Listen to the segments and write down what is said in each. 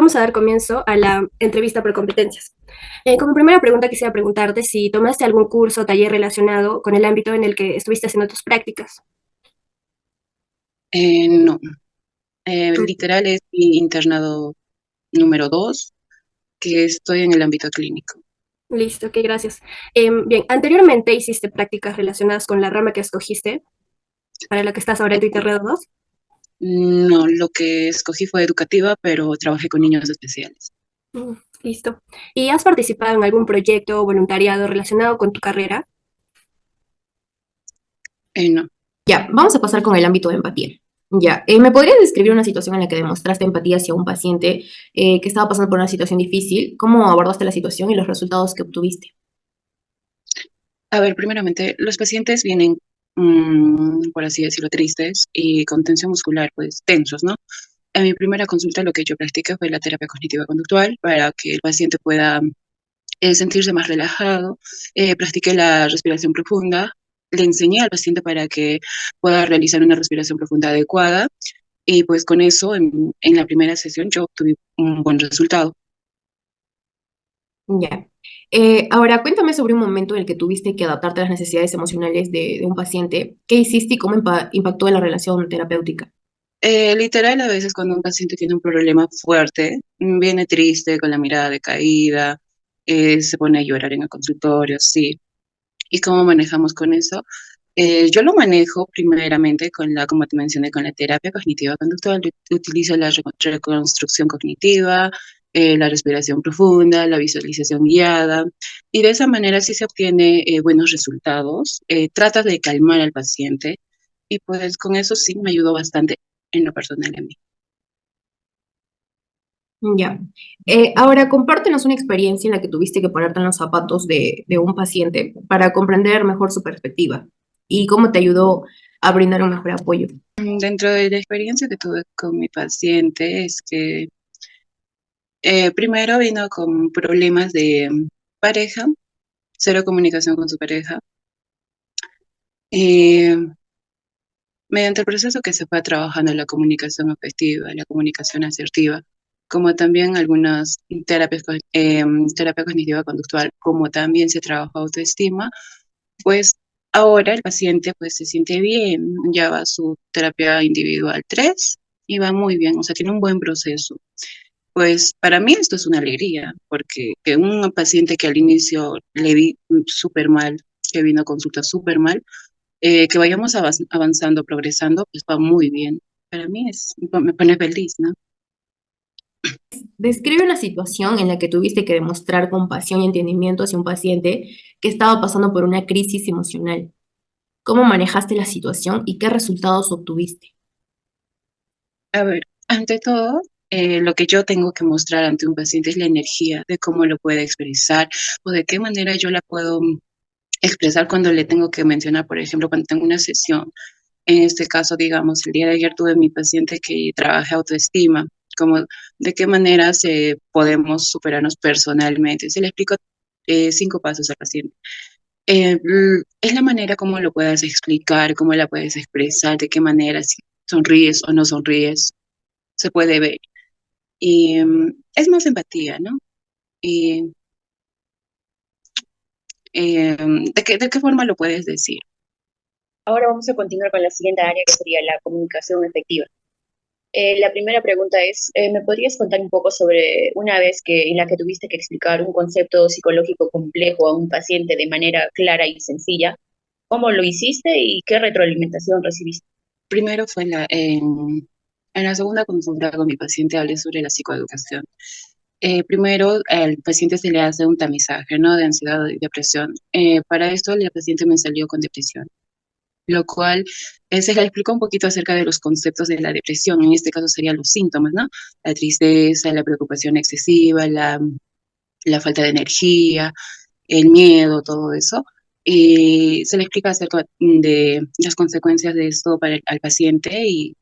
vamos a dar comienzo a la entrevista por competencias. Como primera pregunta quisiera preguntarte si tomaste algún curso o taller relacionado con el ámbito en el que estuviste haciendo tus prácticas. No, Mm, literal es mi internado número 2, que estoy en el ámbito clínico. Listo, ok, gracias. Bien, anteriormente hiciste prácticas relacionadas con la rama que escogiste, para la que estás ahora en tu internado 2. No, lo que escogí fue educativa, pero trabajé con niños especiales. Listo. ¿Y has participado en algún proyecto o voluntariado relacionado con tu carrera? No. Ya, vamos a pasar con el ámbito de empatía. Ya, ¿me podrías describir una situación en la que demostraste empatía hacia un paciente que estaba pasando por una situación difícil? ¿Cómo abordaste la situación y los resultados que obtuviste? A ver, primeramente, los pacientes vienen, por así decirlo, tristes y con tensión muscular, pues tensos, ¿no? En mi primera consulta lo que yo practiqué fue la terapia cognitiva conductual para que el paciente pueda sentirse más relajado. Practiqué la respiración profunda, le enseñé al paciente para que pueda realizar una respiración profunda adecuada y pues con eso en la primera sesión yo obtuve un buen resultado. Ya. Ahora, cuéntame sobre un momento en el que tuviste que adaptarte a las necesidades emocionales de un paciente. ¿Qué hiciste y cómo impactó en la relación terapéutica? Literal, a veces cuando un paciente tiene un problema fuerte, viene triste, con la mirada decaída, se pone a llorar en el consultorio, sí. ¿Y cómo manejamos con eso? Yo lo manejo primeramente con como te mencioné, con la terapia cognitiva conductual. Yo utilizo la reconstrucción cognitiva, la respiración profunda, la visualización guiada, y de esa manera sí se obtiene buenos resultados. Trata de calmar al paciente y pues con eso sí me ayudó bastante en lo personal a mí. Ya. Ahora, compártenos una experiencia en la que tuviste que ponerte en los zapatos de un paciente para comprender mejor su perspectiva y cómo te ayudó a brindar un mejor apoyo. Dentro de la experiencia que tuve con mi paciente es que primero vino con problemas de pareja, cero comunicación con su pareja. Eh, Mediante el proceso que se fue trabajando la comunicación afectiva, la comunicación asertiva, como también algunas terapias, terapia cognitiva conductual, como también se trabaja autoestima, pues ahora el paciente pues se siente bien, ya va a su terapia individual 3 y va muy bien, o sea, tiene un buen proceso. Pues para mí esto es una alegría, porque que un paciente que al inicio le vi súper mal, que vino a consulta súper mal, que vayamos avanzando, progresando, pues va muy bien. Para mí me pone feliz, ¿no? Describe una situación en la que tuviste que demostrar compasión y entendimiento hacia un paciente que estaba pasando por una crisis emocional. ¿Cómo manejaste la situación y qué resultados obtuviste? A ver, ante todo, lo que yo tengo que mostrar ante un paciente es la energía, de cómo lo puede expresar o de qué manera yo la puedo expresar cuando le tengo que mencionar, por ejemplo, cuando tengo una sesión. En este caso, digamos, el día de ayer tuve mi paciente que trabaja autoestima, como de qué manera podemos superarnos personalmente. Se le explico 5 pasos al paciente. Es la manera como lo puedas explicar, cómo la puedes expresar, de qué manera, si sonríes o no sonríes, se puede ver. Y es más empatía, ¿no? Y ¿de qué forma lo puedes decir? Ahora vamos a continuar con la siguiente área que sería la comunicación efectiva. La primera pregunta es, ¿me podrías contar un poco sobre una vez en la que tuviste que explicar un concepto psicológico complejo a un paciente de manera clara y sencilla? ¿Cómo lo hiciste y qué retroalimentación recibiste? Primero fue en la segunda consulta con mi paciente hablé sobre la psicoeducación. Primero, al paciente se le hace un tamizaje, ¿no? De ansiedad y depresión. Para esto, el paciente me salió con depresión, lo cual se le explica un poquito acerca de los conceptos de la depresión. En este caso serían los síntomas, ¿no? La tristeza, la preocupación excesiva, la falta de energía, el miedo, todo eso. Y se le explica acerca de las consecuencias de esto para al paciente y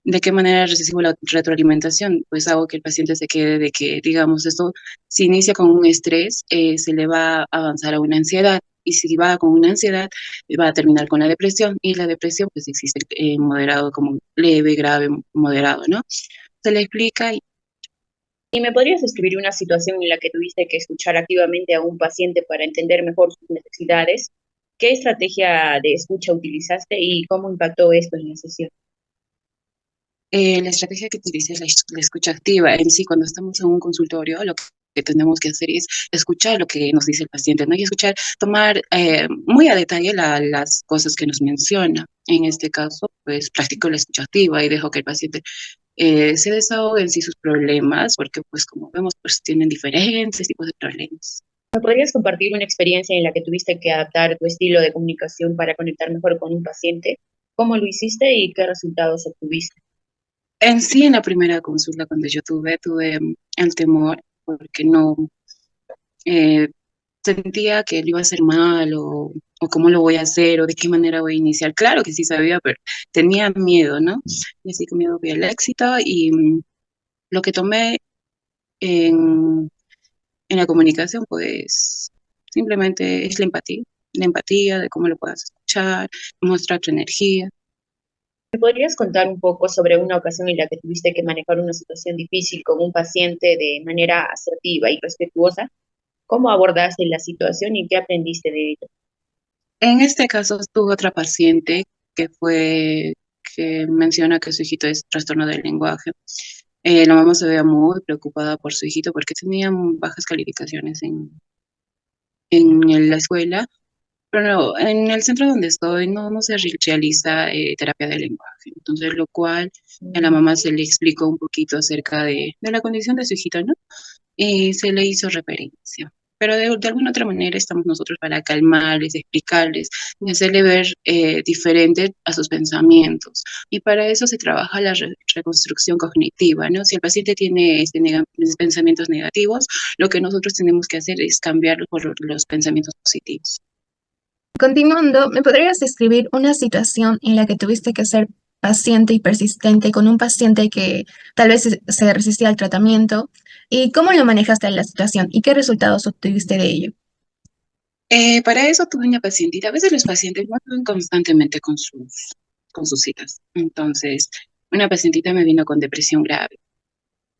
de qué manera recibo la retroalimentación. Pues hago que el paciente se quede de que, digamos, esto si inicia con un estrés, se le va a avanzar a una ansiedad. Y si va con una ansiedad, va a terminar con la depresión. Y la depresión, pues existe moderado como leve, grave, moderado, ¿no? Se le explica ¿Y me podrías describir una situación en la que tuviste que escuchar activamente a un paciente para entender mejor sus necesidades? ¿Qué estrategia de escucha utilizaste y cómo impactó esto en la sesión? La estrategia que utiliza es la escucha activa. En sí, cuando estamos en un consultorio, lo que tenemos que hacer es escuchar lo que nos dice el paciente, ¿no? Y escuchar, tomar muy a detalle las cosas que nos menciona. En este caso, pues practico la escucha activa y dejo que el paciente se desahogue en sí sus problemas, porque pues como vemos, pues tienen diferentes tipos de problemas. ¿Me podrías compartir una experiencia en la que tuviste que adaptar tu estilo de comunicación para conectar mejor con un paciente? ¿Cómo lo hiciste y qué resultados obtuviste? En sí, en la primera consulta cuando yo tuve el temor, porque no eh, sentía que lo iba a hacer mal o cómo lo voy a hacer o de qué manera voy a iniciar. Claro que sí sabía, pero tenía miedo, ¿no? Y así con miedo fui al éxito y lo que tomé en, en la comunicación, pues simplemente es la empatía de cómo lo puedas escuchar, mostrar tu energía. ¿Me podrías contar un poco sobre una ocasión en la que tuviste que manejar una situación difícil con un paciente de manera asertiva y respetuosa? ¿Cómo abordaste la situación y qué aprendiste de ello? En este caso tuve otra paciente que menciona que su hijito es trastorno del lenguaje. La mamá se veía muy preocupada por su hijito porque tenía bajas calificaciones en la escuela, pero no, en el centro donde estoy no se realiza terapia del lenguaje. Entonces, lo cual a la mamá se le explicó un poquito acerca de la condición de su hijito, ¿no? Y se le hizo referencia. Pero de alguna otra manera estamos nosotros para calmarles, explicarles y hacerle ver diferente a sus pensamientos. Y para eso se trabaja la reconstrucción cognitiva, ¿no? Si el paciente tiene pensamientos negativos, lo que nosotros tenemos que hacer es cambiarlos por los pensamientos positivos. Continuando, ¿me podrías describir una situación en la que tuviste que ser paciente y persistente con un paciente que tal vez se resistía al tratamiento? ¿Y cómo lo manejaste en la situación? ¿Y qué resultados obtuviste de ello? Para eso tuve una pacientita. A veces los pacientes no están constantemente con sus citas. Entonces, una pacientita me vino con depresión grave.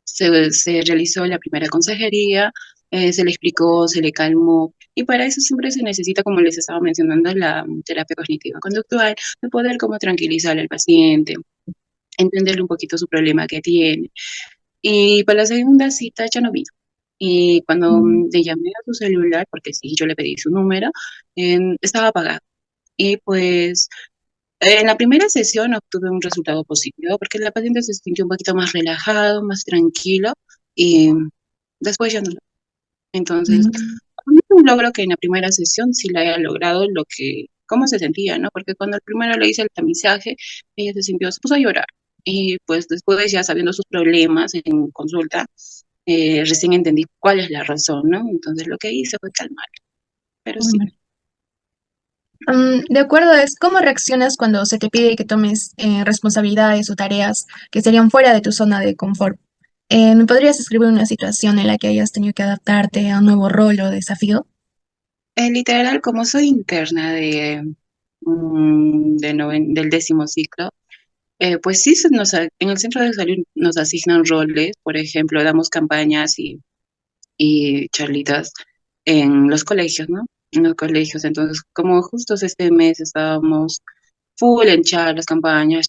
Se realizó la primera consejería, se le explicó, se le calmó, y para eso siempre se necesita, como les estaba mencionando, la terapia cognitiva conductual, de poder como tranquilizar al paciente, entenderle un poquito su problema que tiene. Y para la segunda cita ya no vino. Y cuando le llamé a su celular, porque sí, yo le pedí su número, estaba apagado. Y pues en la primera sesión obtuve un resultado positivo porque la paciente se sintió un poquito más relajado, más tranquilo y después ya no. Entonces, un logro que en la primera sesión sí la haya logrado cómo se sentía, ¿no? Porque cuando el primero le hice el tamizaje, ella se puso a llorar. Y pues después ya sabiendo sus problemas en consulta, recién entendí cuál es la razón, ¿no? Entonces lo que hice fue calmar, pero sí. De acuerdo, es cómo reaccionas cuando se te pide que tomes responsabilidades o tareas que serían fuera de tu zona de confort. ¿Me podrías describir una situación en la que hayas tenido que adaptarte a un nuevo rol o desafío? Literal, como soy interna del 10º ciclo, pues sí, en el centro de salud nos asignan roles, por ejemplo, damos campañas y charlitas en los colegios, ¿no? En los colegios, entonces, como justo este mes estábamos full en charlas, campañas,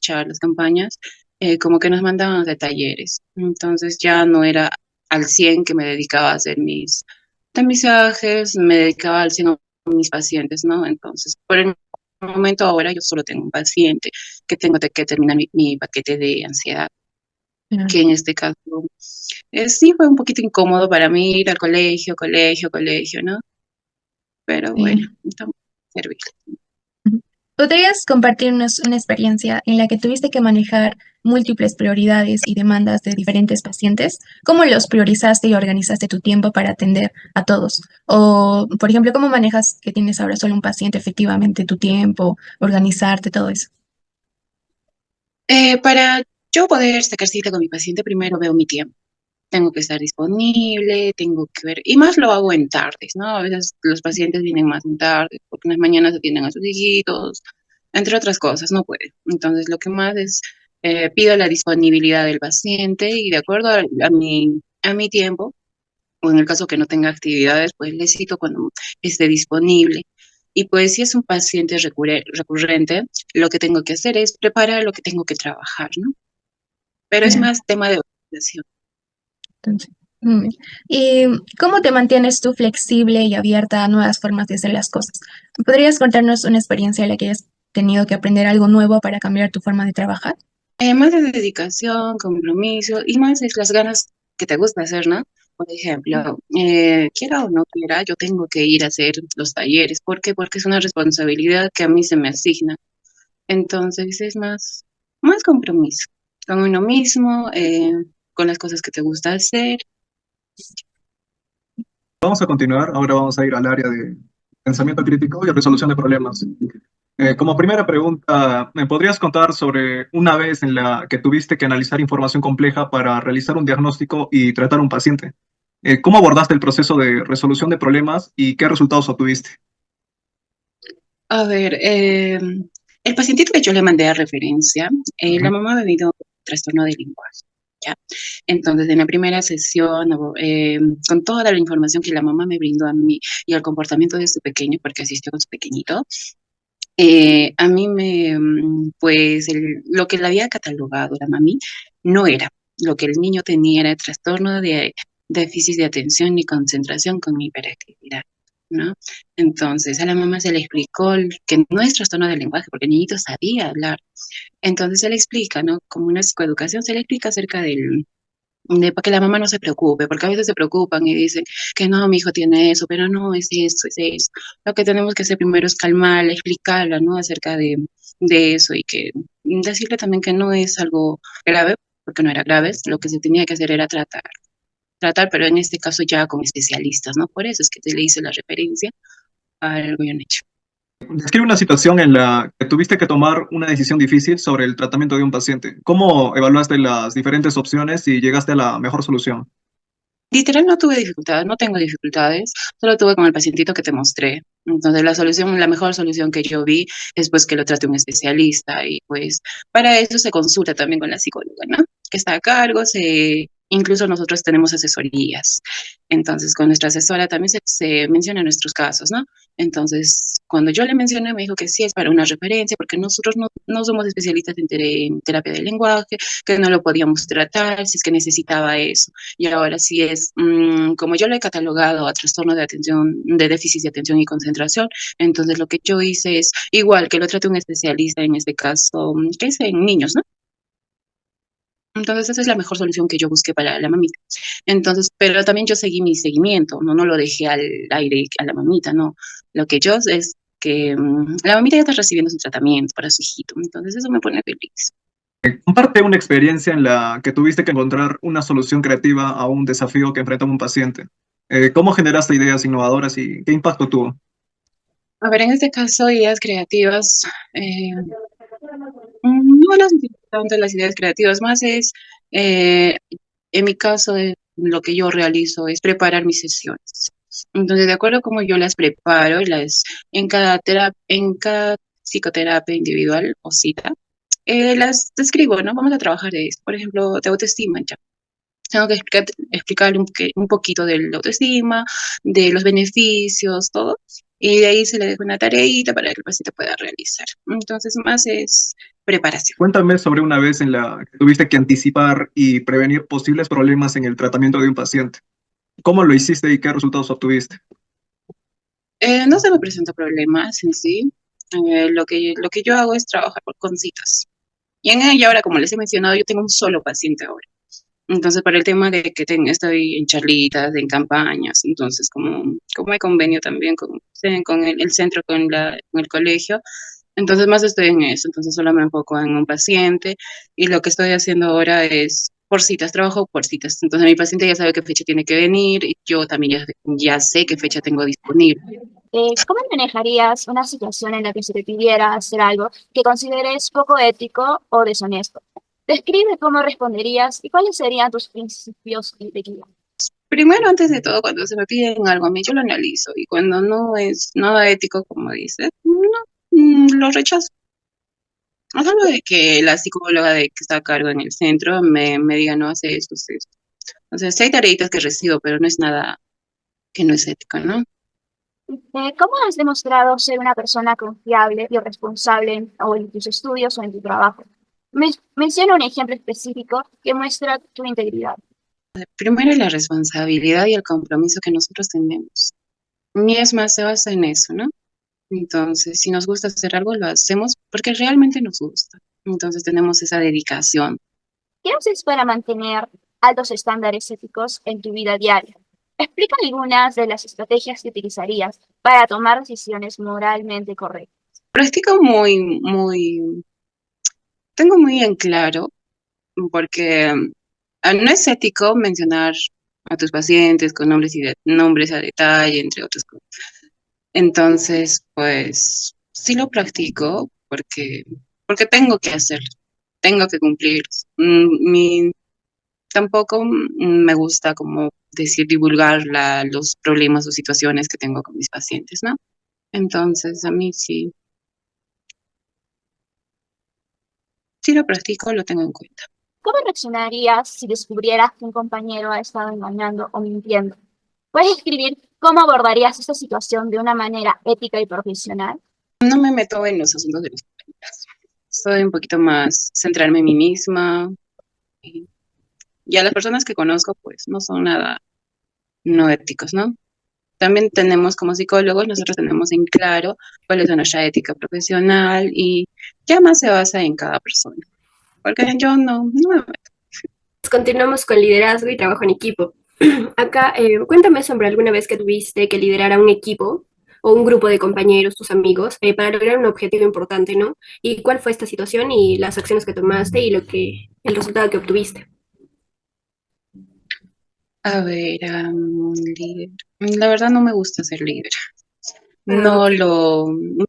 como que nos mandaban de talleres, entonces ya no era al 100 que me dedicaba a hacer mis tamizajes, me dedicaba al 100 a mis pacientes, ¿no? Entonces, por el momento ahora yo solo tengo un paciente que tengo que terminar mi paquete de ansiedad, Claro. que en este caso sí fue un poquito incómodo para mí ir al colegio, ¿no? Pero bueno, Sí. estamos servir. Ujú. ¿Podrías compartirnos una experiencia en la que tuviste que manejar múltiples prioridades y demandas de diferentes pacientes? ¿Cómo los priorizaste y organizaste tu tiempo para atender a todos? O, por ejemplo, ¿cómo manejas que tienes ahora solo un paciente, efectivamente, tu tiempo, organizarte, todo eso? Para yo poder sacar cita con mi paciente, primero veo mi tiempo. Tengo que estar disponible, tengo que ver, y más lo hago en tardes, ¿no? A veces los pacientes vienen más en tardes, porque en las mañanas atienden a sus hijitos, entre otras cosas, no puede. Entonces, lo que más es, pido la disponibilidad del paciente y de acuerdo a mi a mi tiempo, o en el caso que no tenga actividades, pues le cito cuando esté disponible. Y pues si es un paciente recurrente, lo que tengo que hacer es preparar lo que tengo que trabajar, ¿no? Pero es Ya, más tema de organización. entonces, muy bien. ¿Y cómo te mantienes tú flexible y abierta a nuevas formas de hacer las cosas? ¿Podrías contarnos una experiencia en la que hayas tenido que aprender algo nuevo para cambiar tu forma de trabajar? Más de dedicación, compromiso y más es las ganas que te gusta hacer, ¿no? Por ejemplo, quiera o no quiera, yo tengo que ir a hacer los talleres. ¿Por qué? Porque es una responsabilidad que a mí se me asigna. Entonces es más compromiso con uno mismo, con las cosas que te gusta hacer. Vamos a continuar, ahora vamos a ir al área de pensamiento crítico y resolución de problemas. Como primera pregunta, ¿me podrías contar sobre una vez en la que tuviste que analizar información compleja para realizar un diagnóstico y tratar a un paciente? ¿Cómo abordaste el proceso de resolución de problemas y qué resultados obtuviste? A ver, el pacientito que yo le mandé a referencia, la Ujú. mamá ha debido trastorno de lenguaje, ¿ya? Entonces, en la primera sesión, con toda la información que la mamá me brindó a mí y el comportamiento de su pequeño, porque asistió con su pequeñito, a mí pues, lo que le había catalogado la mami no era. Lo que el niño tenía era trastorno de déficit de atención y concentración con hiperactividad, ¿no? Entonces, a la mamá se le explicó que no es trastorno del lenguaje, porque el niñito sabía hablar. Entonces, se le explica, ¿no? Como una psicoeducación, se le explica acerca de para que la mamá no se preocupe, porque a veces se preocupan y dicen que no, mi hijo tiene eso, pero no, es eso, es eso. Lo que tenemos que hacer primero es calmarla, explicarla, ¿no? Acerca de eso y que decirle también que no es algo grave, porque no era grave, lo que se tenía que hacer era tratar, pero en este caso ya con especialistas, ¿no? Por eso es que te le hice la referencia a algo bien hecho. Describe una situación en la que tuviste que tomar una decisión difícil sobre el tratamiento de un paciente. ¿Cómo evaluaste las diferentes opciones y llegaste a la mejor solución? Literal no tuve dificultades, no tengo dificultades, solo tuve con el pacientito que te mostré. Entonces la solución, la mejor solución que yo vi es pues que lo trate un especialista y pues para eso se consulta también con la psicóloga, ¿no? Que está a cargo, incluso nosotros tenemos asesorías. Entonces con nuestra asesora también se menciona nuestros casos, ¿no? Entonces cuando yo le mencioné me dijo que sí es para una referencia porque nosotros no somos especialistas en terapia del lenguaje, que no lo podíamos tratar si es que necesitaba eso. Y ahora sí es, como yo lo he catalogado a trastorno de atención, de déficit de atención y concentración, entonces lo que yo hice es igual que lo trate un especialista, en este caso, que es en niños, ¿no? Entonces esa es la mejor solución que yo busqué para la mamita. Entonces, pero también yo seguí mi seguimiento, no lo dejé al aire a la mamita, no. Lo que yo es que la mamita ya está recibiendo su tratamiento para su hijito, entonces eso me pone feliz. Comparte una experiencia en la que tuviste que encontrar una solución creativa a un desafío que enfrentaba un paciente. ¿Cómo generaste ideas innovadoras y qué impacto tuvo? A ver, en este caso, ideas creativas, no las utilizo tanto las ideas creativas, más es, en mi caso, lo que yo realizo es preparar mis sesiones. Entonces, de acuerdo a cómo yo las preparo, en cada psicoterapia individual o cita, las describo, ¿no? Vamos a trabajar de esto. Por ejemplo, de autoestima, ya. Tengo que explicarle un poquito de la autoestima, de los beneficios, todo. Y de ahí se le deja una tareita para que el paciente pueda realizar. Entonces, más es preparación. Cuéntame sobre una vez en la que tuviste que anticipar y prevenir posibles problemas en el tratamiento de un paciente. ¿Cómo lo hiciste y qué resultados obtuviste? No se me presentan problemas en sí. Lo que yo hago es trabajar con citas. Y en ella, ahora, como les he mencionado, yo tengo un solo paciente ahora. Entonces, para el tema de que estoy en charlitas, en campañas, entonces, como hay convenio también con el centro, con el colegio, entonces más estoy en eso. Entonces, solo me enfoco en un paciente y lo que estoy haciendo ahora es por citas, trabajo por citas. Entonces, mi paciente ya sabe qué fecha tiene que venir y yo también ya sé qué fecha tengo disponible. ¿Cómo manejarías una situación en la que se te pidiera hacer algo que consideres poco ético o deshonesto? Describe cómo responderías y cuáles serían tus principios de guía. Primero, antes de todo, cuando se me piden algo a mí, yo lo analizo y cuando no es nada ético, como dices, no, lo rechazo. A salvo de que la psicóloga de que está a cargo en el centro me diga, no hace esto, hace esto. O sea, sí hay tareitas que recibo, pero no es nada que no es ético, ¿no? ¿Cómo has demostrado ser una persona confiable y responsable o en tus estudios o en tu trabajo? Menciona un ejemplo específico que muestra tu integridad. Primero la responsabilidad y el compromiso que nosotros tenemos. Y es más, se basa en eso, ¿no? Entonces, si nos gusta hacer algo, lo hacemos porque realmente nos gusta. Entonces tenemos esa dedicación. ¿Qué haces para mantener altos estándares éticos en tu vida diaria? Explica algunas de las estrategias que utilizarías para tomar decisiones moralmente correctas. Practico tengo muy en claro, porque no es ético mencionar a tus pacientes con nombres a detalle, entre otras cosas. Entonces, pues sí lo practico porque tengo que hacerlo, tengo que cumplir. Tampoco me gusta como decir, divulgar los problemas o situaciones que tengo con mis pacientes, ¿no? Entonces, a mí sí lo practico, lo tengo en cuenta. ¿Cómo reaccionarías si descubrieras que un compañero ha estado engañando o mintiendo? ¿Puedes escribir cómo abordarías esta situación de una manera ética y profesional? No me meto en los asuntos de los compañeros. Soy un poquito más centrarme en mí misma. Y a las personas que conozco, pues no son nada no éticos, ¿no? También tenemos como psicólogos, nosotros tenemos en claro cuál es nuestra ética profesional y ya más se basa en cada persona. Porque yo no me meto. Continuamos con liderazgo y trabajo en equipo. Acá, cuéntame sobre alguna vez que tuviste que liderar a un equipo o un grupo de compañeros, tus amigos, para lograr un objetivo importante, ¿no? ¿Y cuál fue esta situación y las acciones que tomaste y el resultado que obtuviste? A ver, líder. La verdad no me gusta ser líder. Ah, No ok. lo, no,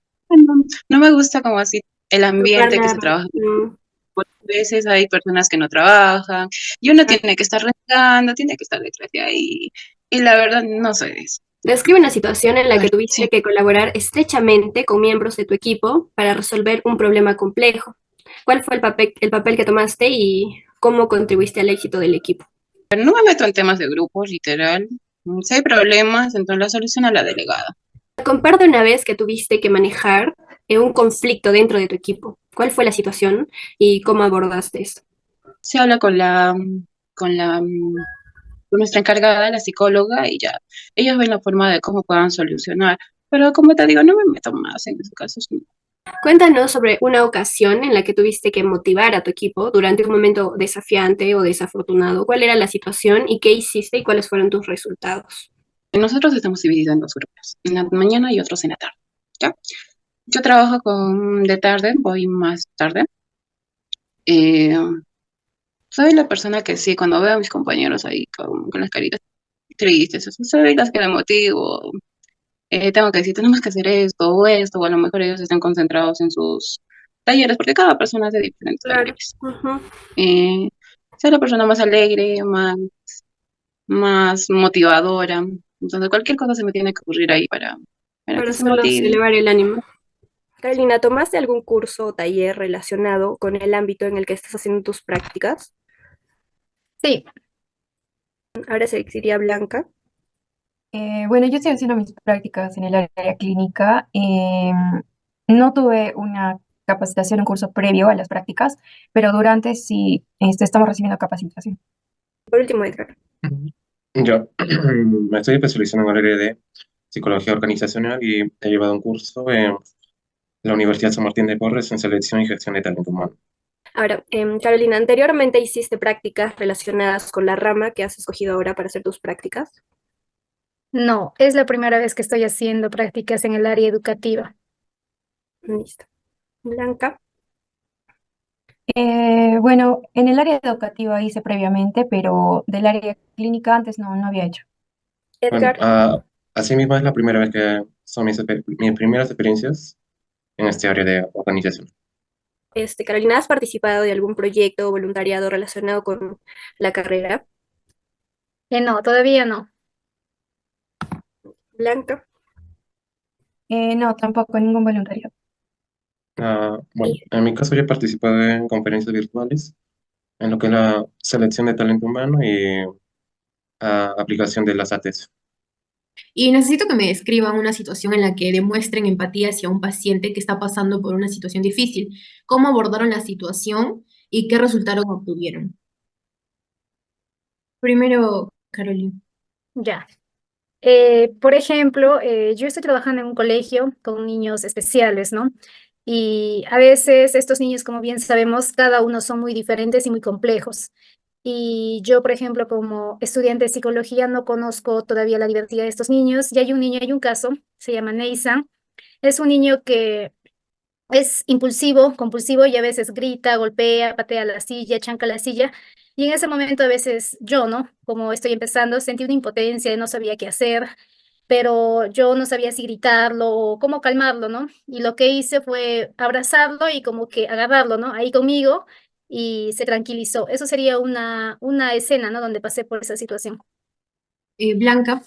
no me gusta como así el ambiente que se trabaja. A veces hay personas que no trabajan y uno tiene que estar renegando, tiene que estar detrás de ahí. Y la verdad no soy de eso. Describe una situación en la que Sí. tuviste que colaborar estrechamente con miembros de tu equipo para resolver un problema complejo. ¿Cuál fue el papel que tomaste y cómo contribuiste al éxito del equipo? Pero no me meto en temas de grupos, literal. Si hay problemas, entonces la solución a la delegada. Comparte una vez que tuviste que manejar un conflicto dentro de tu equipo. ¿Cuál fue la situación y cómo abordaste esto? Se habla con la, con nuestra encargada, la psicóloga, y ya. Ellos ven la forma de cómo puedan solucionar. Pero como te digo, no me meto más en esos casos. No. Cuéntanos sobre una ocasión en la que tuviste que motivar a tu equipo durante un momento desafiante o desafortunado. ¿Cuál era la situación y qué hiciste y cuáles fueron tus resultados? Nosotros estamos divididos en dos grupos, en la mañana y otros en la tarde. ¿Ya? Yo trabajo de tarde, voy más tarde. Eh, Soy la persona que sí, cuando veo a mis compañeros ahí con las caritas tristes, soy las que me motivo. Tengo que decir, tenemos que hacer esto, o a lo mejor ellos están concentrados en sus talleres, porque cada persona hace diferentes Claro. talleres. Ujú. Eh, Soy la persona más alegre, más motivadora. Entonces, cualquier cosa se me tiene que ocurrir ahí para Para que se hacerlos motive. elevar el ánimo. Carolina, ¿tomaste algún curso o taller relacionado con el ámbito en el que estás haciendo tus prácticas? Sí, Ahora sería Blanca. bueno, yo estoy haciendo mis prácticas en el área clínica. No tuve una capacitación, un curso previo a las prácticas, pero durante sí estamos recibiendo capacitación. Por último, Edgar. Yo me estoy especializando en el área de psicología organizacional y he llevado un curso en la Universidad San Martín de Porres en selección y gestión de talento humano. Ahora, Carolina, anteriormente hiciste prácticas relacionadas con la rama que has escogido ahora para hacer tus prácticas. No, es la primera vez que estoy haciendo prácticas en el área educativa. Listo. Blanca. Bueno, en el área educativa hice previamente, pero del área clínica antes no había hecho. Bueno, Edgar. así mismo es la primera vez que son mis primeras experiencias en este área de organización. Carolina, ¿has participado de algún proyecto o voluntariado relacionado con la carrera? No, todavía no. Blanca. No, tampoco, ningún voluntariado. Bueno, en mi caso yo he participado en conferencias virtuales, en lo que es la selección de talento humano y aplicación de las ATs. Y necesito que me describan una situación en la que demuestren empatía hacia un paciente que está pasando por una situación difícil. ¿Cómo abordaron la situación y qué resultados obtuvieron? Primero, Carolina. Ya. Por ejemplo, yo estoy trabajando en un colegio con niños especiales, ¿no? Y a veces estos niños, como bien sabemos, cada uno son muy diferentes y muy complejos. Y yo, por ejemplo, como estudiante de psicología, no conozco todavía la diversidad de estos niños. Y hay un niño, hay un caso, se llama Neisa. Es un niño que es impulsivo, compulsivo y a veces grita, golpea, patea la silla, chanca la silla. Y en ese momento a veces yo, ¿no? Como estoy empezando, sentí una impotencia, no sabía qué hacer, pero yo no sabía si gritarlo o cómo calmarlo, ¿no? Y lo que hice fue abrazarlo y como que agarrarlo, ¿no? Ahí conmigo y se tranquilizó. Eso sería una escena, ¿no? Donde pasé por esa situación. Blanca.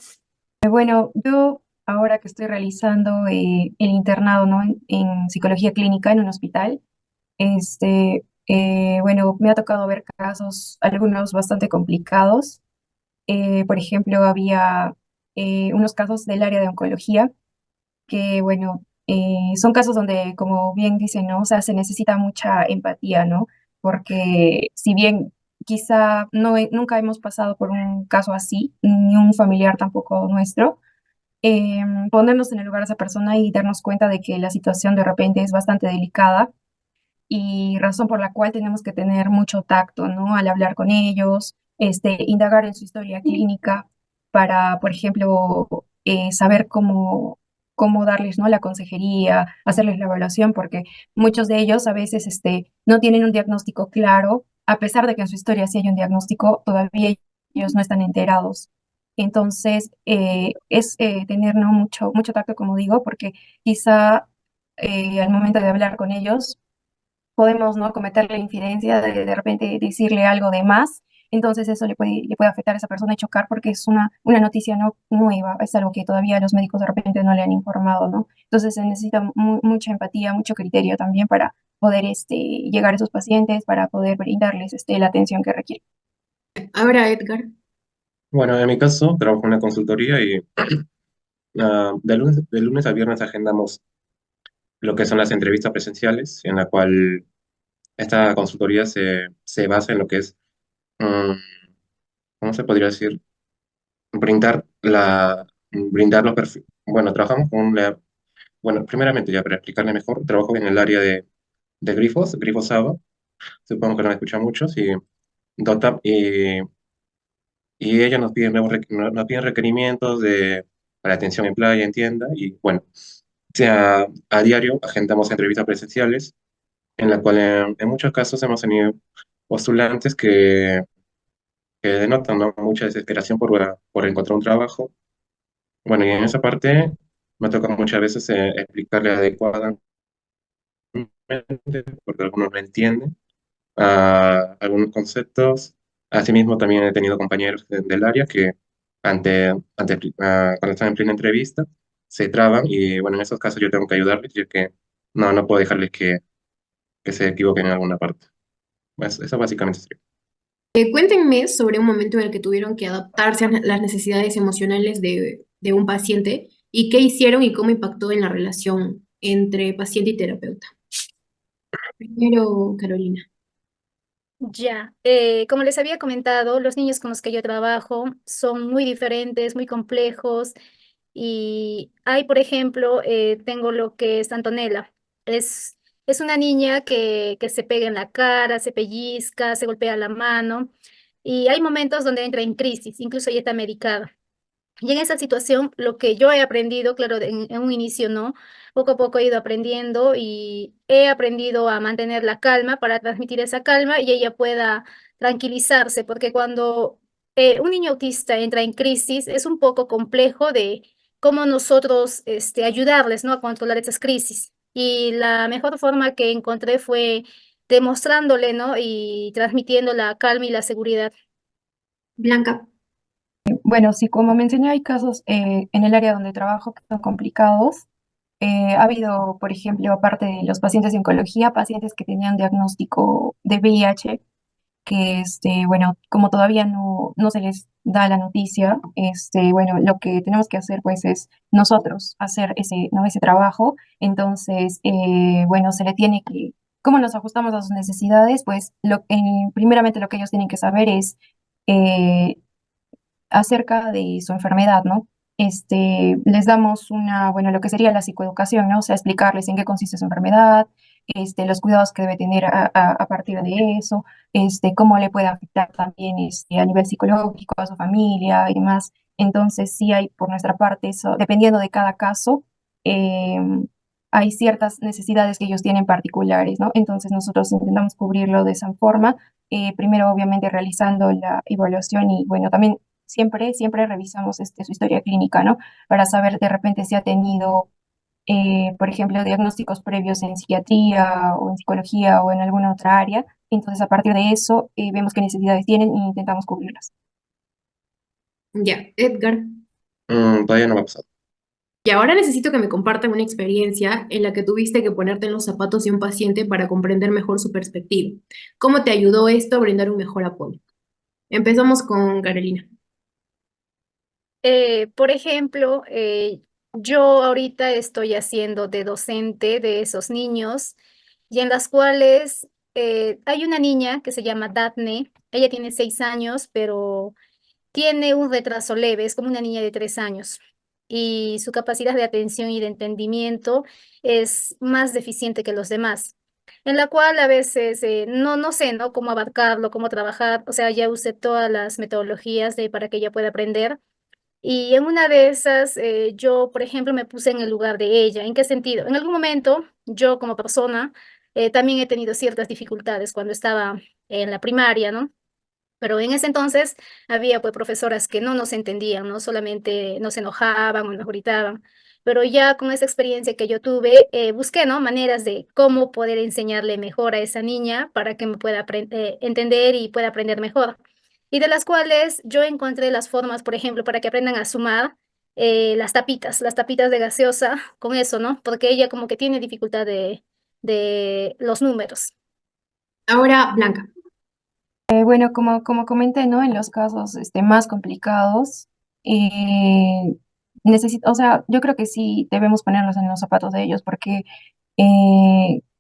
Bueno, yo ahora que estoy realizando el internado, ¿no? En psicología clínica en un hospital, bueno, me ha tocado ver casos, algunos bastante complicados. Por ejemplo, había unos casos del área de oncología que, bueno, son casos donde, como bien dicen, ¿no? O sea, se necesita mucha empatía, ¿no? Porque si bien quizá nunca hemos pasado por un caso así, ni un familiar tampoco nuestro, ponernos en el lugar de esa persona y darnos cuenta de que la situación de repente es bastante delicada y razón por la cual tenemos que tener mucho tacto, ¿no? Al hablar con ellos, indagar en su historia clínica para, por ejemplo, saber cómo darles, ¿no? La consejería, hacerles la evaluación, porque muchos de ellos a veces, no tienen un diagnóstico claro, a pesar de que en su historia sí hay un diagnóstico, todavía ellos no están enterados. Entonces, es tener, ¿no? Mucho tacto, como digo, porque quizá al momento de hablar con ellos podemos, ¿no? Cometer la infidencia de repente decirle algo de más, entonces eso le puede afectar a esa persona y chocar porque es una noticia no nueva, es algo que todavía los médicos de repente no le han informado, ¿no? Entonces se necesita mucha empatía, mucho criterio también para poder llegar a esos pacientes, para poder brindarles la atención que requieren. Ahora, Edgar. Bueno, en mi caso, trabajo en una consultoría y de lunes a viernes agendamos lo que son las entrevistas presenciales, en la cual esta consultoría se basa en lo que es, mm, ¿cómo se podría decir? Brindar los perfiles. Bueno, trabajamos bueno, primeramente ya para explicarle mejor, trabajo en el área de grifos ABA, supongo que lo han escuchado muchos, y DOTAP, y ellos nos piden requerimientos para atención en playa, en tienda, y bueno, a diario agendamos entrevistas presenciales, en la cual en muchos casos hemos tenido postulantes que denotan, ¿no? Mucha desesperación por encontrar un trabajo. Bueno, y en esa parte me toca muchas veces explicarle adecuadamente, porque algunos no entienden algunos conceptos. Asimismo, también he tenido compañeros del área que cuando están en plena entrevista se traban y bueno, en esos casos yo tengo que ayudarles, ya que no puedo dejarles que se equivoquen en alguna parte. Eso básicamente sería. Cuéntenme sobre un momento en el que tuvieron que adaptarse a las necesidades emocionales de un paciente y qué hicieron y cómo impactó en la relación entre paciente y terapeuta. Primero, Carolina. Ya, como les había comentado, los niños con los que yo trabajo son muy diferentes, muy complejos y hay, por ejemplo, tengo lo que es Antonella. Es una niña que se pega en la cara, se pellizca, se golpea la mano y hay momentos donde entra en crisis, incluso ella está medicada. Y en esa situación, lo que yo he aprendido, claro, en un inicio no, poco a poco he ido aprendiendo y he aprendido a mantener la calma para transmitir esa calma y ella pueda tranquilizarse, porque cuando un niño autista entra en crisis, es un poco complejo de cómo nosotros ayudarles, ¿no? A controlar esas crisis. Y la mejor forma que encontré fue demostrándole, ¿no? Y transmitiendo la calma y la seguridad. Blanca. Bueno, sí, como mencioné, hay casos en el área donde trabajo que son complicados. Ha habido, por ejemplo, aparte de los pacientes de oncología, pacientes que tenían diagnóstico de VIH que, bueno, como todavía no se les da la noticia, bueno, lo que tenemos que hacer pues es nosotros hacer ese, ¿no? ese trabajo. Entonces, bueno, se le tiene que, ¿cómo nos ajustamos a sus necesidades? Pues primeramente lo que ellos tienen que saber es eh, acerca de su enfermedad, ¿no? Les damos bueno, lo que sería la psicoeducación, ¿no? O sea, explicarles en qué consiste su enfermedad, los cuidados que debe tener a partir de eso, cómo le puede afectar también, a nivel psicológico a su familia y demás. Entonces, sí hay por nuestra parte eso, dependiendo de cada caso, eh, hay ciertas necesidades que ellos tienen particulares, ¿no? Entonces, nosotros intentamos cubrirlo de esa forma, primero, obviamente, realizando la evaluación y, bueno, también siempre revisamos su historia clínica, ¿no? Para saber de repente si ha tenido, por ejemplo, diagnósticos previos en psiquiatría o en psicología o en alguna otra área. Entonces, a partir de eso, vemos qué necesidades tienen y intentamos cubrirlas. Ya, Edgar. Todavía no me ha pasado. Y ahora necesito que me compartan una experiencia en la que tuviste que ponerte en los zapatos de un paciente para comprender mejor su perspectiva. ¿Cómo te ayudó esto a brindar un mejor apoyo? Empezamos con Carolina. Por ejemplo, yo ahorita estoy haciendo de docente de esos niños y en las cuales hay una niña que se llama Daphne. Ella tiene 6 años, pero tiene un retraso leve, es como una niña de 3 años y su capacidad de atención y de entendimiento es más deficiente que los demás, en la cual a veces no sé, ¿no? Cómo abarcarlo, cómo trabajar, o sea, ya usé todas las metodologías para que ella pueda aprender. Y en una de esas, yo, por ejemplo, me puse en el lugar de ella. ¿En qué sentido? En algún momento, yo como persona, también he tenido ciertas dificultades cuando estaba en la primaria, ¿no? Pero en ese entonces había pues profesoras que no nos entendían, ¿no? Solamente nos enojaban o nos gritaban. Pero ya con esa experiencia que yo tuve, busqué, ¿no? Maneras de cómo poder enseñarle mejor a esa niña para que me pueda entender y pueda aprender mejor. Y de las cuales yo encontré las formas, por ejemplo, para que aprendan a sumar las tapitas de gaseosa, con eso, ¿no? Porque ella como que tiene dificultad de los números. Ahora, Blanca. Bueno, como comenté, ¿no? En los casos más complicados, o sea, yo creo que sí debemos ponernos en los zapatos de ellos porque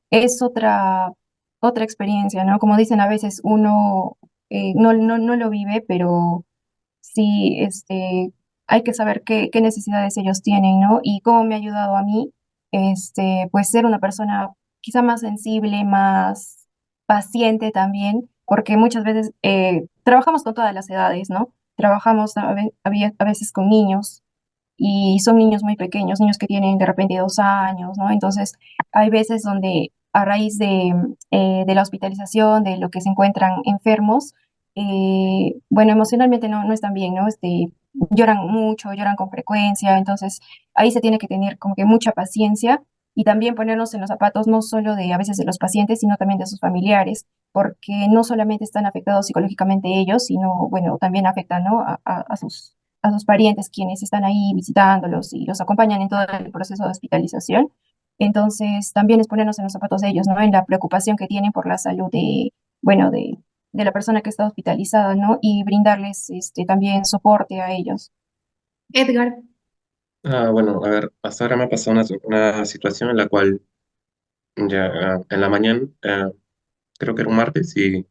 es otra experiencia, ¿no? Como dicen, a veces uno no lo vive, pero sí, hay que saber qué necesidades ellos tienen, ¿no? Y cómo me ha ayudado a mí, pues ser una persona quizá más sensible, más paciente también, porque muchas veces trabajamos con todas las edades, ¿no? Trabajamos a veces con niños y son niños muy pequeños, niños que tienen de repente 2 años, ¿no? Entonces, hay veces donde a raíz de la hospitalización, de lo que se encuentran enfermos, bueno, emocionalmente no están bien, ¿no? Lloran mucho, lloran con frecuencia, entonces ahí se tiene que tener como que mucha paciencia y también ponernos en los zapatos no solo de a veces de los pacientes, sino también de sus familiares, porque no solamente están afectados psicológicamente ellos, sino, bueno, también afectan, ¿no? A sus parientes quienes están ahí visitándolos y los acompañan en todo el proceso de hospitalización. Entonces, también es ponernos en los zapatos de ellos, ¿no? En la preocupación que tienen por la salud bueno, de la persona que está hospitalizada, ¿no? Y brindarles también soporte a ellos. Edgar. Bueno, a ver, hasta ahora me ha pasado una situación en la cual ya en la mañana, creo que era un martes, y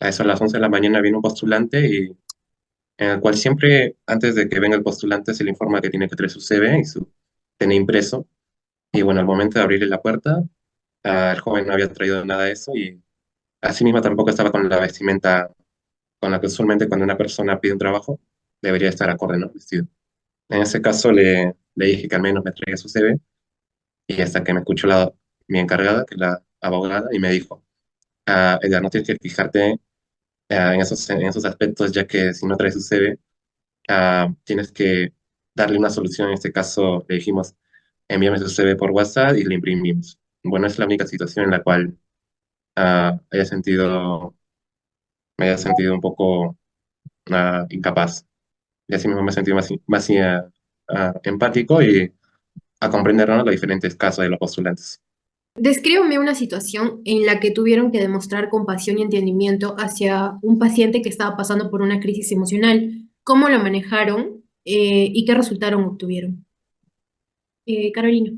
a eso a las 11 de la mañana vino un postulante y en el cual siempre antes de que venga el postulante se le informa que tiene que traer su CV y su TN impreso. Y bueno, al momento de abrirle la puerta, el joven no había traído nada de eso y asimismo tampoco estaba con la vestimenta con la que usualmente cuando una persona pide un trabajo debería estar acorde, ¿no? Vestido. En ese caso le dije que al menos me traiga su CV y hasta que me escuchó mi encargada, que es la abogada, y me dijo, Edgar, no tienes que fijarte en esos aspectos, ya que si no traes su CV, tienes que darle una solución. En este caso le dijimos, envíame su CV por WhatsApp y le imprimimos. Bueno, es la única situación en la cual haya sentido, me haya sentido un poco incapaz. Y así mismo me he sentido más empático y a comprender, ¿no? los diferentes casos de los postulantes. Descríbeme una situación en la que tuvieron que demostrar compasión y entendimiento hacia un paciente que estaba pasando por una crisis emocional. ¿Cómo lo manejaron y qué resultados obtuvieron? Carolina.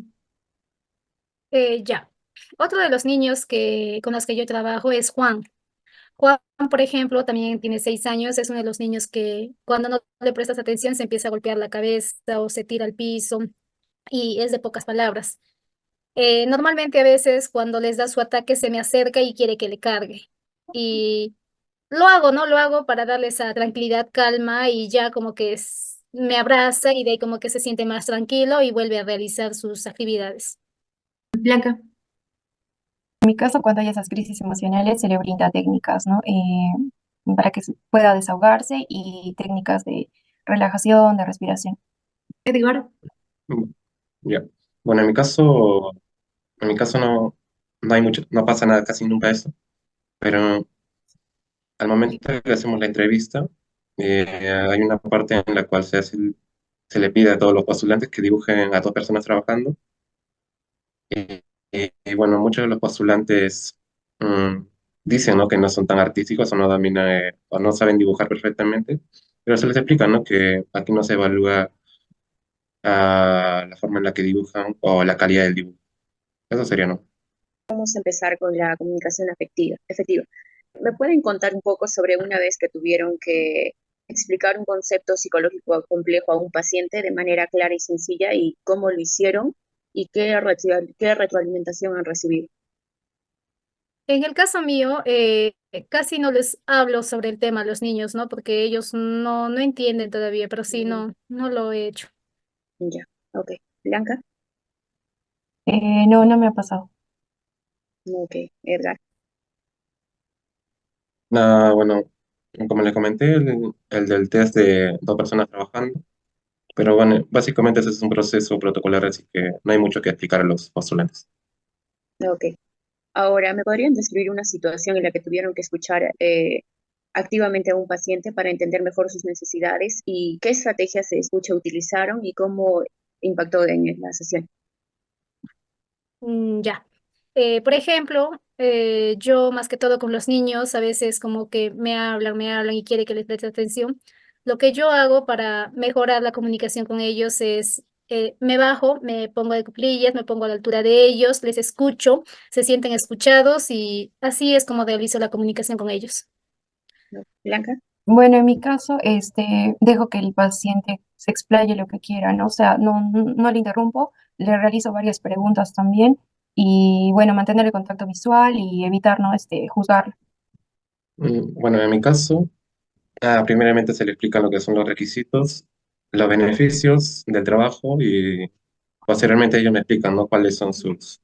Ya. Otro de los niños con los que yo trabajo es Juan. Juan, por ejemplo, también tiene 6 años, es uno de los niños que cuando no le prestas atención se empieza a golpear la cabeza o se tira al piso y es de pocas palabras. Normalmente a veces cuando les da su ataque se me acerca y quiere que le cargue. Y lo hago, ¿no? Lo hago para darle esa tranquilidad, calma y ya como que me abraza y de ahí como que se siente más tranquilo y vuelve a realizar sus actividades. Blanca. En mi caso, cuando hay esas crisis emocionales, se le brinda técnicas, ¿no? Para que pueda desahogarse y técnicas de relajación, de respiración. Edgar. Mm, Ya. Bueno, en mi caso no hay mucho, no pasa nada, casi nunca eso, pero al momento que hacemos la entrevista, hay una parte en la cual se le pide a todos los postulantes que dibujen a dos personas trabajando. Y bueno, muchos de los postulantes mm, dicen, ¿no?, que no son tan artísticos o no dominan o no saben dibujar perfectamente, pero se les explica, ¿no?, que aquí no se evalúa la forma en la que dibujan o la calidad del dibujo. Eso sería, ¿no? Vamos a empezar con la comunicación efectiva. ¿Me pueden contar un poco sobre una vez que tuvieron que explicar un concepto psicológico complejo a un paciente de manera clara y sencilla y cómo lo hicieron y qué retroalimentación han recibido? En el caso mío, casi no les hablo sobre el tema a los niños, ¿no? Porque ellos no entienden todavía, pero sí, no lo he hecho. Ya, ok. Blanca, No, no me ha pasado. ok. Edgar, Bueno, como les comenté, el del test de dos personas trabajando, pero bueno, básicamente ese es un proceso protocolar, así que no hay mucho que explicar a los postulantes. ok. Ahora, ¿me podrían describir una situación en la que tuvieron que escuchar activamente a un paciente para entender mejor sus necesidades y qué estrategias de escucha utilizaron y cómo impactó en la sesión? Ya. Por ejemplo, yo más que todo con los niños, a veces como que me hablan y quiere que les preste atención. Lo que yo hago para mejorar la comunicación con ellos es, me bajo, me pongo de cuclillas, me pongo a la altura de ellos, les escucho, se sienten escuchados y así es como realizo la comunicación con ellos. ¿No? Blanca, Bueno, en mi caso, dejo que el paciente se explaye lo que quiera, ¿no? O sea, no le interrumpo, le realizo varias preguntas también y, bueno, mantener el contacto visual y evitar, ¿no? Juzgar. Bueno, en mi caso, primeramente se le explican lo que son los requisitos, los beneficios del trabajo y posteriormente ellos me explican, ¿no?, cuáles son sus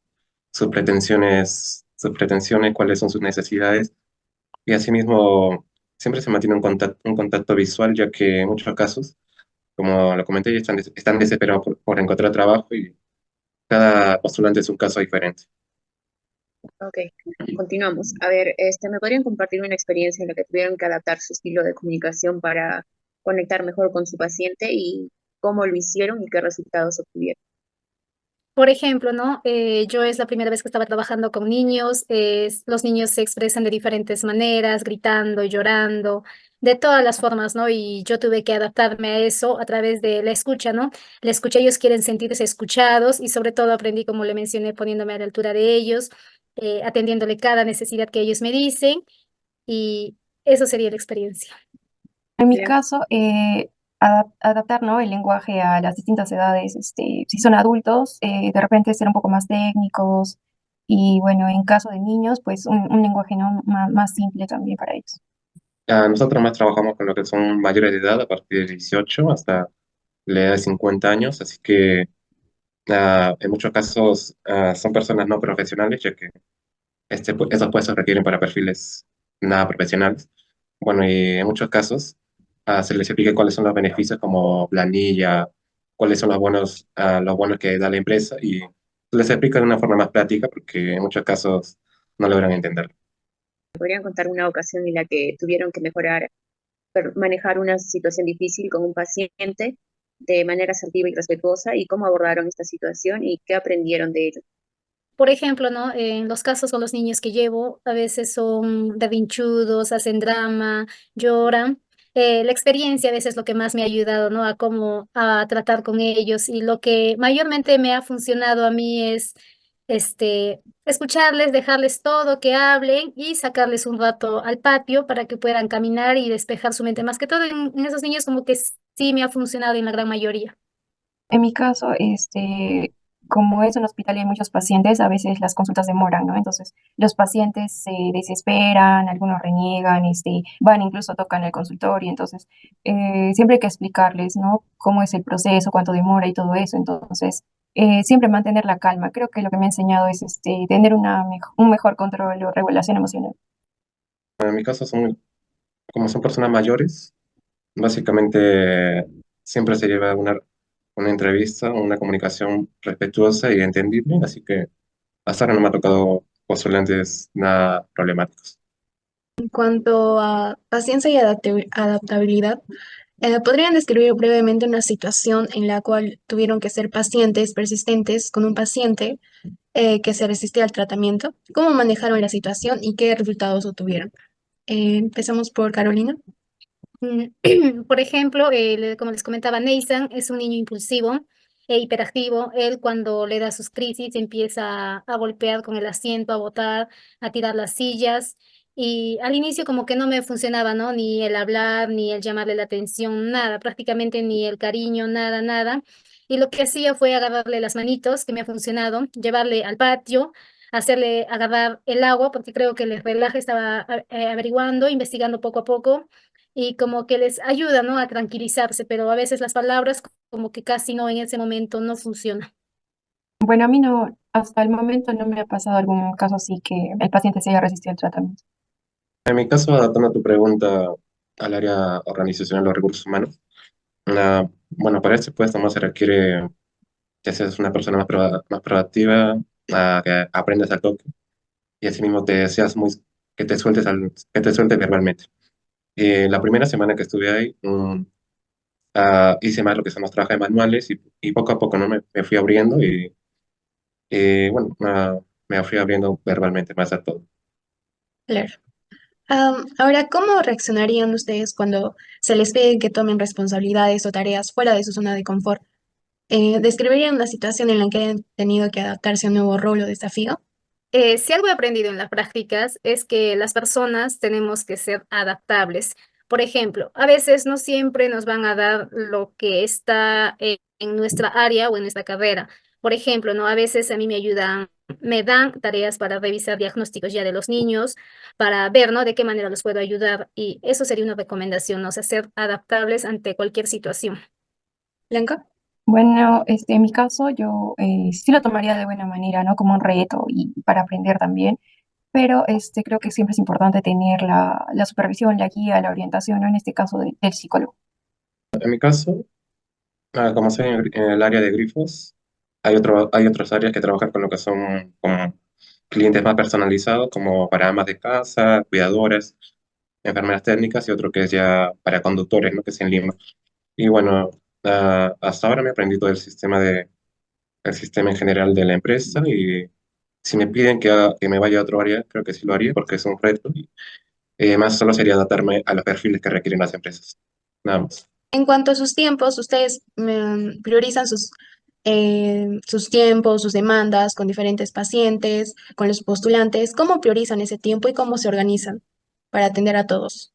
pretensiones, cuáles son sus necesidades. Y asimismo, siempre se mantiene un contacto visual, ya que en muchos casos, como lo comenté, ellos están desesperados por encontrar trabajo y cada postulante es un caso diferente. ok. Continuamos. A ver, ¿me podrían compartir una experiencia en la que tuvieron que adaptar su estilo de comunicación para conectar mejor con su paciente y cómo lo hicieron y qué resultados obtuvieron? Por ejemplo, ¿no? Yo es la primera vez que estaba trabajando con niños, los niños se expresan de diferentes maneras, gritando, llorando, de todas las formas, ¿no? Y yo tuve que adaptarme a eso a través de la escucha, ¿no? La escucha, ellos quieren sentirse escuchados y sobre todo aprendí, como le mencioné, poniéndome a la altura de ellos, atendiéndole cada necesidad que ellos me dicen y eso sería la experiencia. En mi Blanca, caso, adaptar, ¿no? El lenguaje a las distintas edades, si son adultos, de repente ser un poco más técnicos y, bueno, en caso de niños, pues un lenguaje, ¿no? Más simple también para ellos. Nosotros más trabajamos con lo que son mayores de edad, a partir de 18 hasta la edad de 50 años, así que en muchos casos son personas no profesionales, ya que esos puestos requieren para perfiles nada profesionales. Bueno, y en muchos casos se les explica cuáles son los beneficios como planilla, cuáles son los bonos que da la empresa y se les explica de una forma más práctica porque en muchos casos no logran entender. ¿podrían contar una ocasión en la que tuvieron que manejar una situación difícil con un paciente de manera asertiva y respetuosa y cómo abordaron esta situación y qué aprendieron de ello? Por ejemplo, ¿no? En los casos con los niños que llevo, a veces son berrinchudos, hacen drama, lloran. La experiencia a veces es lo que más me ha ayudado, ¿no? A cómo a tratar con ellos. Y lo que mayormente me ha funcionado a mí es escucharles, dejarles todo, que hablen y sacarles un rato al patio para que puedan caminar y despejar su mente. Más que todo en esos niños como que sí me ha funcionado en la gran mayoría. En mi caso, como es un hospital y hay muchos pacientes, a veces las consultas demoran, ¿no? Entonces, los pacientes se desesperan, algunos reniegan, van incluso tocan el consultorio. Entonces, siempre hay que explicarles, ¿no? Cómo es el proceso, cuánto demora y todo eso. Entonces, siempre mantener la calma. Creo que lo que me ha enseñado es tener un mejor control o regulación emocional. En mi caso, como son personas mayores, básicamente siempre se lleva una entrevista, una comunicación respetuosa y entendible, así que hasta ahora no me ha tocado postulantes nada problemáticos. En cuanto a paciencia y adaptabilidad, ¿podrían describir brevemente una situación en la cual tuvieron que ser pacientes persistentes con un paciente que se resistía al tratamiento? ¿Cómo manejaron la situación y qué resultados obtuvieron? Empezamos por Carolina. Por ejemplo, como les comentaba, Nathan es un niño impulsivo e hiperactivo. Él cuando le da sus crisis empieza a golpear con el asiento, a botar, a tirar las sillas. Y al inicio como que no me funcionaba, ¿no? Ni el hablar, ni el llamarle la atención, nada, prácticamente ni el cariño, nada, nada. Y lo que hacía fue agarrarle las manitos, que me ha funcionado, llevarle al patio, hacerle agarrar el agua, porque creo que les relaja, estaba averiguando, investigando poco a poco y como que les ayuda, ¿no? A tranquilizarse, pero a veces las palabras como que casi no en ese momento no funcionan. Bueno, a mí no, hasta el momento no me ha pasado algún caso así que el paciente se haya resistido al tratamiento. En mi caso, adaptando tu pregunta al área organizacional de los recursos humanos, bueno, para este puesto más se requiere que seas una persona más proactiva, que aprendas al toque y asimismo que te sueltes verbalmente. La primera semana que estuve ahí, hice más lo que son los trabajos manuales y poco a poco ¿no? me fui abriendo bueno, me fui abriendo verbalmente más a todo. Claro. Ahora, ¿cómo reaccionarían ustedes cuando se les pide que tomen responsabilidades o tareas fuera de su zona de confort? ¿Describirían una situación en la que hayan tenido que adaptarse a un nuevo rol o desafío? Si algo he aprendido en las prácticas es que las personas tenemos que ser adaptables. Por ejemplo, a veces no siempre nos van a dar lo que está en nuestra área o en nuestra carrera. Por ejemplo, ¿no? A veces a mí me dan tareas para revisar diagnósticos ya de los niños, para ver, ¿no? De qué manera los puedo ayudar. Y eso sería una recomendación, ¿no? O sea, ser adaptables ante cualquier situación. Blanca. Bueno, en mi caso yo sí lo tomaría de buena manera, ¿no? Como un reto y para aprender también, pero creo que siempre es importante tener la supervisión, la guía, la orientación, ¿no? En este caso del psicólogo. En mi caso, como soy en el área de grifos, hay otras áreas que trabajan con lo que son como clientes más personalizados, como para amas de casa, cuidadoras, enfermeras técnicas y otro que es ya para conductores, ¿no? Que es en Lima. Y bueno, hasta ahora me aprendí todo el sistema en general de la empresa y si me piden que me vaya a otro área, creo que sí lo haría porque es un reto y más solo sería adaptarme a los perfiles que requieren las empresas. Nada más. En cuanto a sus tiempos, ustedes priorizan sus tiempos, sus demandas con diferentes pacientes, con los postulantes. ¿Cómo priorizan ese tiempo y cómo se organizan para atender a todos?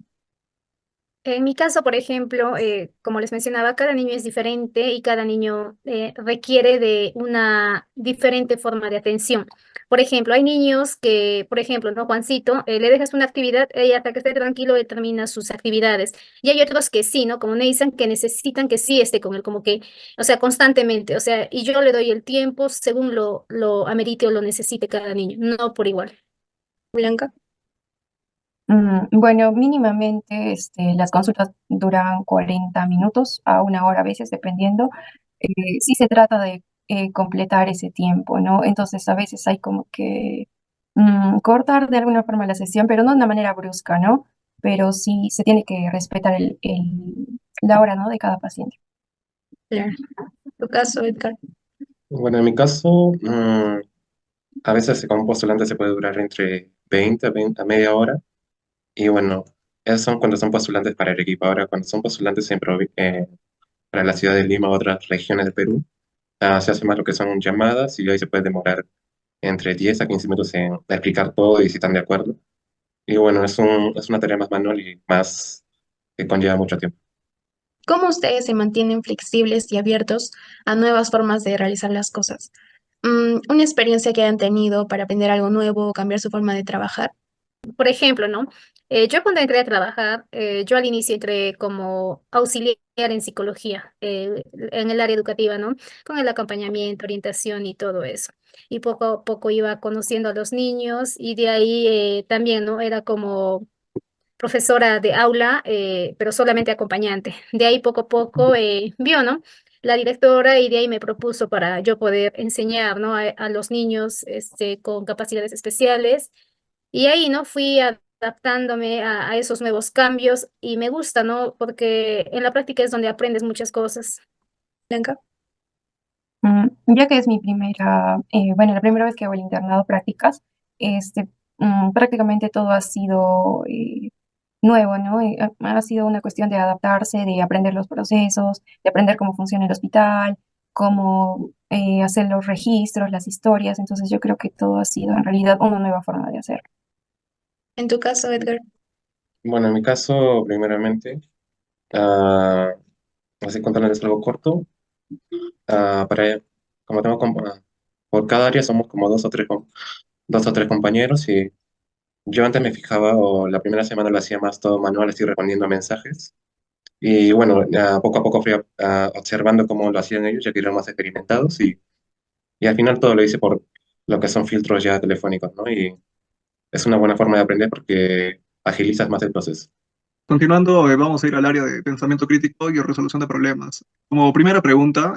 En mi caso, por ejemplo, como les mencionaba, cada niño es diferente y cada niño requiere de una diferente forma de atención. Por ejemplo, hay niños que, por ejemplo, ¿no? Juancito, le dejas una actividad y hasta que esté tranquilo él termina sus actividades. Y hay otros que sí, ¿no? Como Nathan, que necesitan que sí esté con él, como que, o sea, constantemente. O sea, y yo le doy el tiempo según lo amerite o lo necesite cada niño, no por igual. Blanca. Bueno, mínimamente las consultas duran 40 minutos a una hora a veces, dependiendo. Sí se trata de completar ese tiempo, ¿no? Entonces a veces hay como que cortar de alguna forma la sesión, pero no de una manera brusca, ¿no? Pero sí se tiene que respetar la hora, ¿no? De cada paciente. Claro. Tu caso, Edgar. Bueno, en mi caso, A veces con un postulante se puede durar entre 20 a media hora. Y bueno, esos son cuando son postulantes para el equipo. Ahora, cuando son postulantes para la ciudad de Lima u otras regiones del Perú, se hace más lo que son llamadas y ahí se puede demorar entre 10 a 15 minutos en explicar todo y si están de acuerdo. Y bueno, es una tarea más manual y más que conlleva mucho tiempo. ¿Cómo ustedes se mantienen flexibles y abiertos a nuevas formas de realizar las cosas? Una experiencia que hayan tenido para aprender algo nuevo o cambiar su forma de trabajar. Por ejemplo, ¿no? Yo cuando entré a trabajar, yo al inicio entré como auxiliar en psicología, en el área educativa, ¿no? Con el acompañamiento, orientación y todo eso. Y poco a poco iba conociendo a los niños y de ahí también, ¿no? Era como profesora de aula, pero solamente acompañante. De ahí poco a poco vio, ¿no? La directora y de ahí me propuso para yo poder enseñar, ¿no? A los niños con capacidades especiales y ahí, ¿no? Fui adaptándome a esos nuevos cambios y me gusta, ¿no? Porque en la práctica es donde aprendes muchas cosas. Blanca. Ya que es mi primera, bueno, la primera vez que hago el internado prácticas, este, prácticamente todo ha sido nuevo, ¿no? Ha sido una cuestión de adaptarse, de aprender los procesos, de aprender cómo funciona el hospital, cómo hacer los registros, las historias. Entonces yo creo que todo ha sido en realidad una nueva forma de hacerlo. En tu caso, Edgar. Bueno, en mi caso, primeramente, ah, así contándoles algo corto, para, como por cada área somos como dos o tres compañeros y yo antes me fijaba o la primera semana lo hacía más todo manual, así respondiendo a mensajes. Y bueno, poco a poco fui observando cómo lo hacían ellos, ya que eran más experimentados y al final todo lo hice por lo que son filtros ya telefónicos, ¿no? Y es una buena forma de aprender porque agilizas más el proceso. Continuando, vamos a ir al área de pensamiento crítico y resolución de problemas. Como primera pregunta,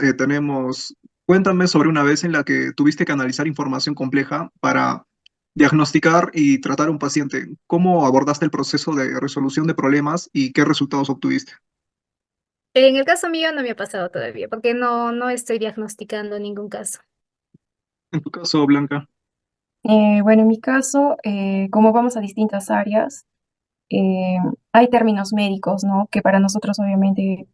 cuéntame sobre una vez en la que tuviste que analizar información compleja para diagnosticar y tratar a un paciente. ¿Cómo abordaste el proceso de resolución de problemas y qué resultados obtuviste? En el caso mío no me ha pasado todavía, porque no estoy diagnosticando ningún caso. En tu caso, Blanca. Bueno, en mi caso, como vamos a distintas áreas, eh, hay términos médicos, ¿no? Que para nosotros obviamente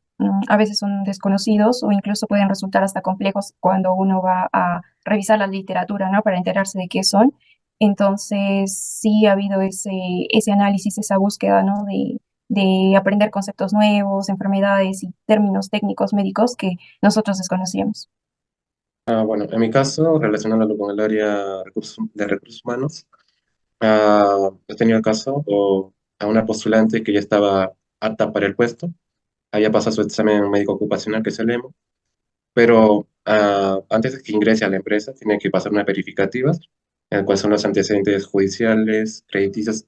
a veces son desconocidos o incluso pueden resultar hasta complejos cuando uno va a revisar la literatura, ¿no? Para enterarse de qué son. Entonces, sí ha habido ese análisis, esa búsqueda, ¿no? De aprender conceptos nuevos, enfermedades y términos técnicos médicos que nosotros desconocíamos. Bueno, en mi caso, relacionándolo con el área de recursos humanos, he tenido el caso a una postulante que ya estaba apta para el puesto, había pasado su examen médico ocupacional, que es el EMO, pero antes de que ingrese a la empresa tiene que pasar unas verificativas, en el cual son los antecedentes judiciales, crediticios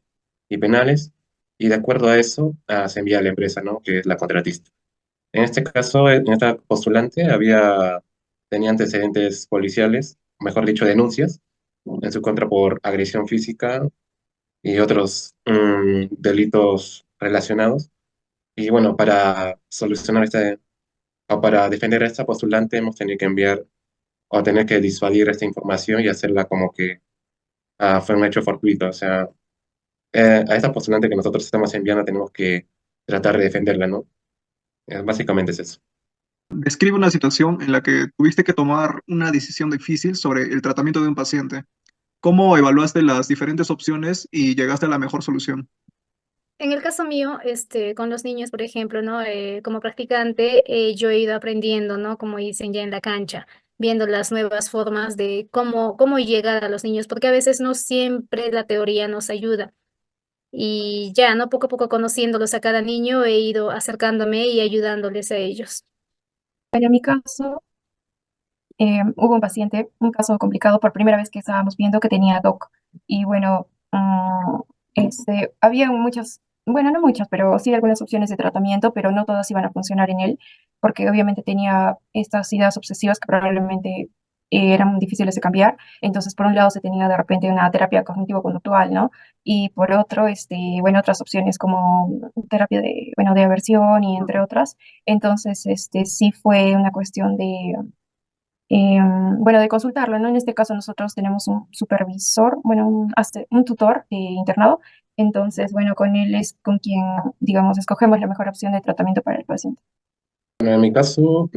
y penales, y de acuerdo a eso se envía a la empresa, ¿no? Que es la contratista. En este caso, en esta postulante tenía antecedentes policiales, mejor dicho, denuncias en su contra por agresión física y otros delitos relacionados. Y bueno, para solucionar o para defender a esta postulante hemos tenido que enviar o tener que disuadir esta información y hacerla como que fue un hecho fortuito. O sea, a esta postulante que nosotros estamos enviando tenemos que tratar de defenderla, ¿no? Básicamente es eso. Describe una situación en la que tuviste que tomar una decisión difícil sobre el tratamiento de un paciente. ¿Cómo evaluaste las diferentes opciones y llegaste a la mejor solución? En el caso mío, con los niños, por ejemplo, ¿no? Como practicante, yo he ido aprendiendo, ¿no? Como dicen ya en la cancha, viendo las nuevas formas de cómo llegar a los niños, porque a veces no siempre la teoría nos ayuda. Y ya, ¿no? Poco a poco conociéndolos a cada niño, he ido acercándome y ayudándoles a ellos. En mi caso, hubo un paciente, un caso complicado por primera vez que estábamos viendo que tenía TOC. Y bueno, había muchas, bueno, no muchas, pero sí algunas opciones de tratamiento, pero no todas iban a funcionar en él, porque obviamente tenía estas ideas obsesivas que probablemente eran difíciles de cambiar. Entonces, por un lado se tenía de repente una terapia cognitivo-conductual, ¿no? Y por otro, bueno, otras opciones como terapia de, bueno, de aversión y entre otras. Entonces, sí fue una cuestión bueno, de consultarlo, ¿no? En este caso nosotros tenemos un supervisor, bueno, un tutor internado, entonces, bueno, con él es con quien, digamos, escogemos la mejor opción de tratamiento para el paciente. Bueno, en mi caso,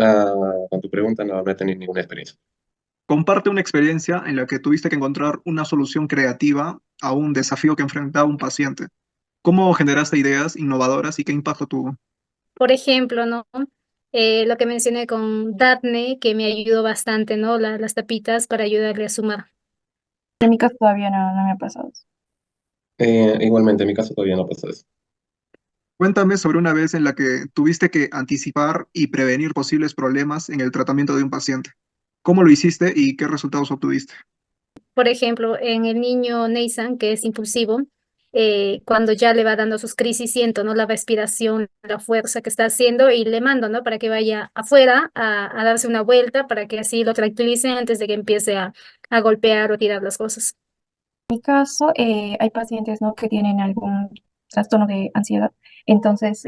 con tu pregunta no he tenido ninguna experiencia. Comparte una experiencia en la que tuviste que encontrar una solución creativa a un desafío que enfrentaba un paciente. ¿Cómo generaste ideas innovadoras y qué impacto tuvo? Por ejemplo, ¿no? Lo que mencioné con Daphne, que me ayudó bastante, ¿no? Las tapitas para ayudarle a sumar. En mi caso todavía no me ha pasado eso. Igualmente, en mi caso todavía no pasó eso. Cuéntame sobre una vez en la que tuviste que anticipar y prevenir posibles problemas en el tratamiento de un paciente. ¿Cómo lo hiciste y qué resultados obtuviste? Por ejemplo, en el niño Nathan, que es impulsivo, cuando ya le va dando sus crisis, siento, ¿no? La respiración, la fuerza que está haciendo y le mando, ¿no? Para que vaya afuera a darse una vuelta para que así lo tranquilice antes de que empiece a golpear o tirar las cosas. En mi caso, hay pacientes, ¿no? Que tienen algún trastorno de ansiedad, entonces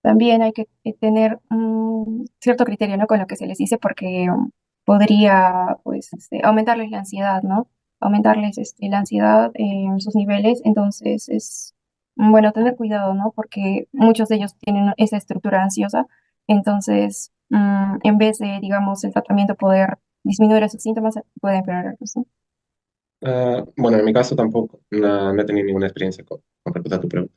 también hay que tener cierto criterio, ¿no? Con lo que se les dice porque podría, pues, aumentarles la ansiedad, ¿no? Aumentarles la ansiedad en sus niveles. Entonces es bueno tener cuidado, ¿no? Porque muchos de ellos tienen esa estructura ansiosa. Entonces, en vez de, digamos, el tratamiento poder disminuir esos síntomas, puede empeorarlos, ¿no? Bueno, en mi caso tampoco, no he tenido ninguna experiencia con respecto a tu pregunta.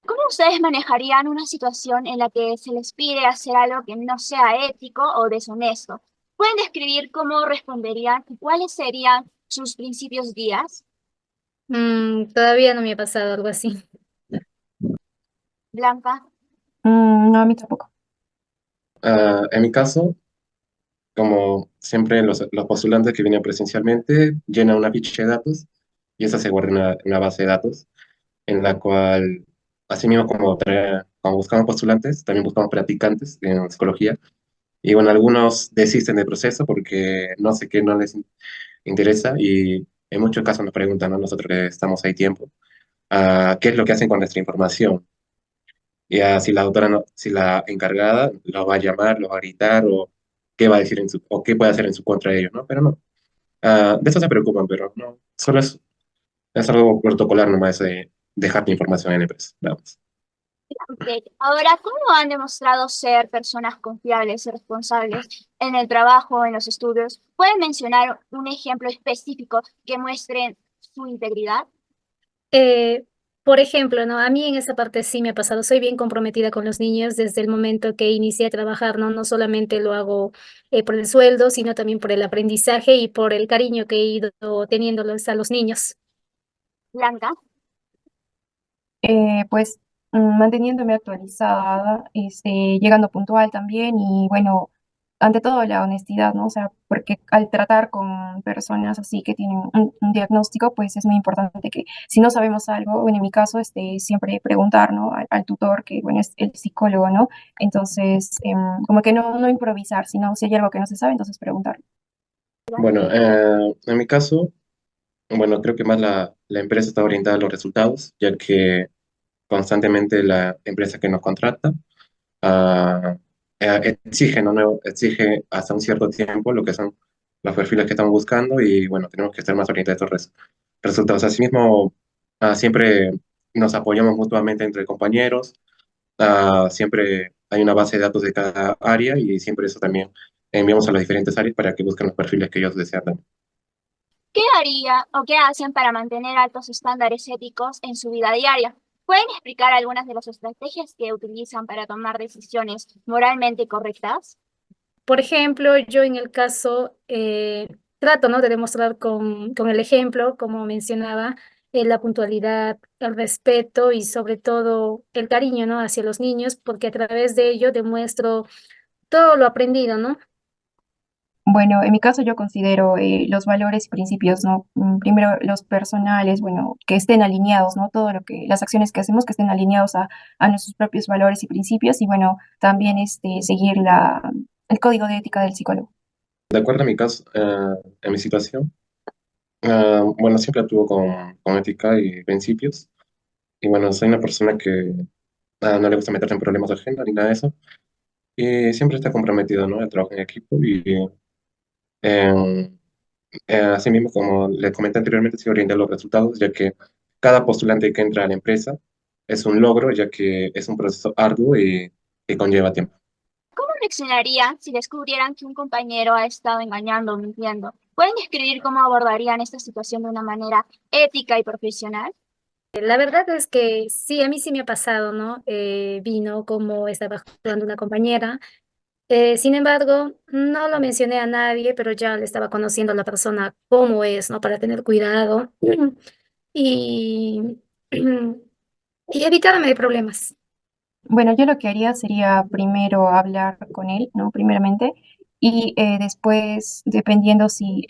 ¿Cómo ustedes manejarían una situación en la que se les pide hacer algo que no sea ético o deshonesto? ¿Pueden describir cómo responderían y cuáles serían sus principios guías? Todavía no me ha pasado algo así. Blanca. No, a mí tampoco. En mi caso, como siempre, los postulantes que vienen presencialmente llenan una ficha de datos y esa se guarda en una base de datos en la cual, así mismo como buscamos postulantes, también buscamos practicantes en psicología. Y bueno, algunos desisten del proceso porque no sé qué no les interesa y en muchos casos nos preguntan, ¿no? Nosotros que estamos ahí tiempo, ¿qué es lo que hacen con nuestra información? Y si la doctora, si la encargada los va a llamar, los va a gritar o qué va a decir o qué puede hacer en su contra de ellos, ¿no? Pero no. De eso se preocupan, pero no. Solo es algo protocolar nomás de dejar tu información en la empresa. Nada más. Ok. Ahora, ¿cómo han demostrado ser personas confiables y responsables en el trabajo o en los estudios? ¿Pueden mencionar un ejemplo específico que muestre su integridad? Eh, por ejemplo, ¿no? A mí en esa parte sí me ha pasado. Soy bien comprometida con los niños desde el momento que inicié a trabajar, ¿no? No solamente lo hago por el sueldo, sino también por el aprendizaje y por el cariño que he ido teniéndolos a los niños. Blanca. Pues manteniéndome actualizada, llegando puntual también y bueno, ante todo la honestidad, ¿no? O sea, porque al tratar con personas así que tienen un diagnóstico, pues es muy importante que si no sabemos algo, bueno, en mi caso, siempre preguntar, ¿no? Al tutor, que bueno, es el psicólogo, ¿no? Entonces, como que no improvisar, sino si hay algo que no se sabe, entonces preguntar. Bueno, en mi caso, bueno, creo que más la empresa está orientada a los resultados, ya que constantemente la empresa que nos contrata ah, exige, ¿no? Exige hasta un cierto tiempo lo que son los perfiles que estamos buscando y bueno, tenemos que estar más orientados a estos resultados. Asimismo, siempre nos apoyamos mutuamente entre compañeros, siempre hay una base de datos de cada área y siempre eso también enviamos a las diferentes áreas para que busquen los perfiles que ellos desean también. ¿Qué haría o qué hacen para mantener altos estándares éticos en su vida diaria? ¿Pueden explicar algunas de las estrategias que utilizan para tomar decisiones moralmente correctas? Por ejemplo, yo en el caso trato, ¿no? De demostrar con el ejemplo, como mencionaba, la puntualidad, el respeto y sobre todo el cariño, ¿no? Hacia los niños, porque a través de ello demuestro todo lo aprendido, ¿no? Bueno, en mi caso yo considero los valores y principios, ¿no? Primero los personales, bueno, que estén alineados, ¿no? Todo lo que, las acciones que hacemos que estén alineados a nuestros propios valores y principios y bueno, también seguir el código de ética del psicólogo. De acuerdo a mi caso, en mi situación, bueno, siempre actúo con ética y principios. Y bueno, soy una persona que no le gusta meterse en problemas ajenos ni nada de eso. y siempre está comprometido, ¿no? El trabajo en equipo y eh, asimismo, como le comenté anteriormente, se orienta a los resultados, ya que cada postulante que entra a la empresa es un logro, ya que es un proceso arduo y que conlleva tiempo. ¿Cómo reaccionarían si descubrieran que un compañero ha estado engañando o mintiendo? ¿Pueden describir cómo abordarían esta situación de una manera ética y profesional? La verdad es que sí, a mí sí me ha pasado, ¿no? Vino como estaba actuando una compañera. Sin embargo, no lo mencioné a nadie, pero ya le estaba conociendo a la persona cómo es, ¿no? Para tener cuidado y, y evitarme problemas. Bueno, yo lo que haría sería primero hablar con él, ¿no? Primeramente, y después, dependiendo si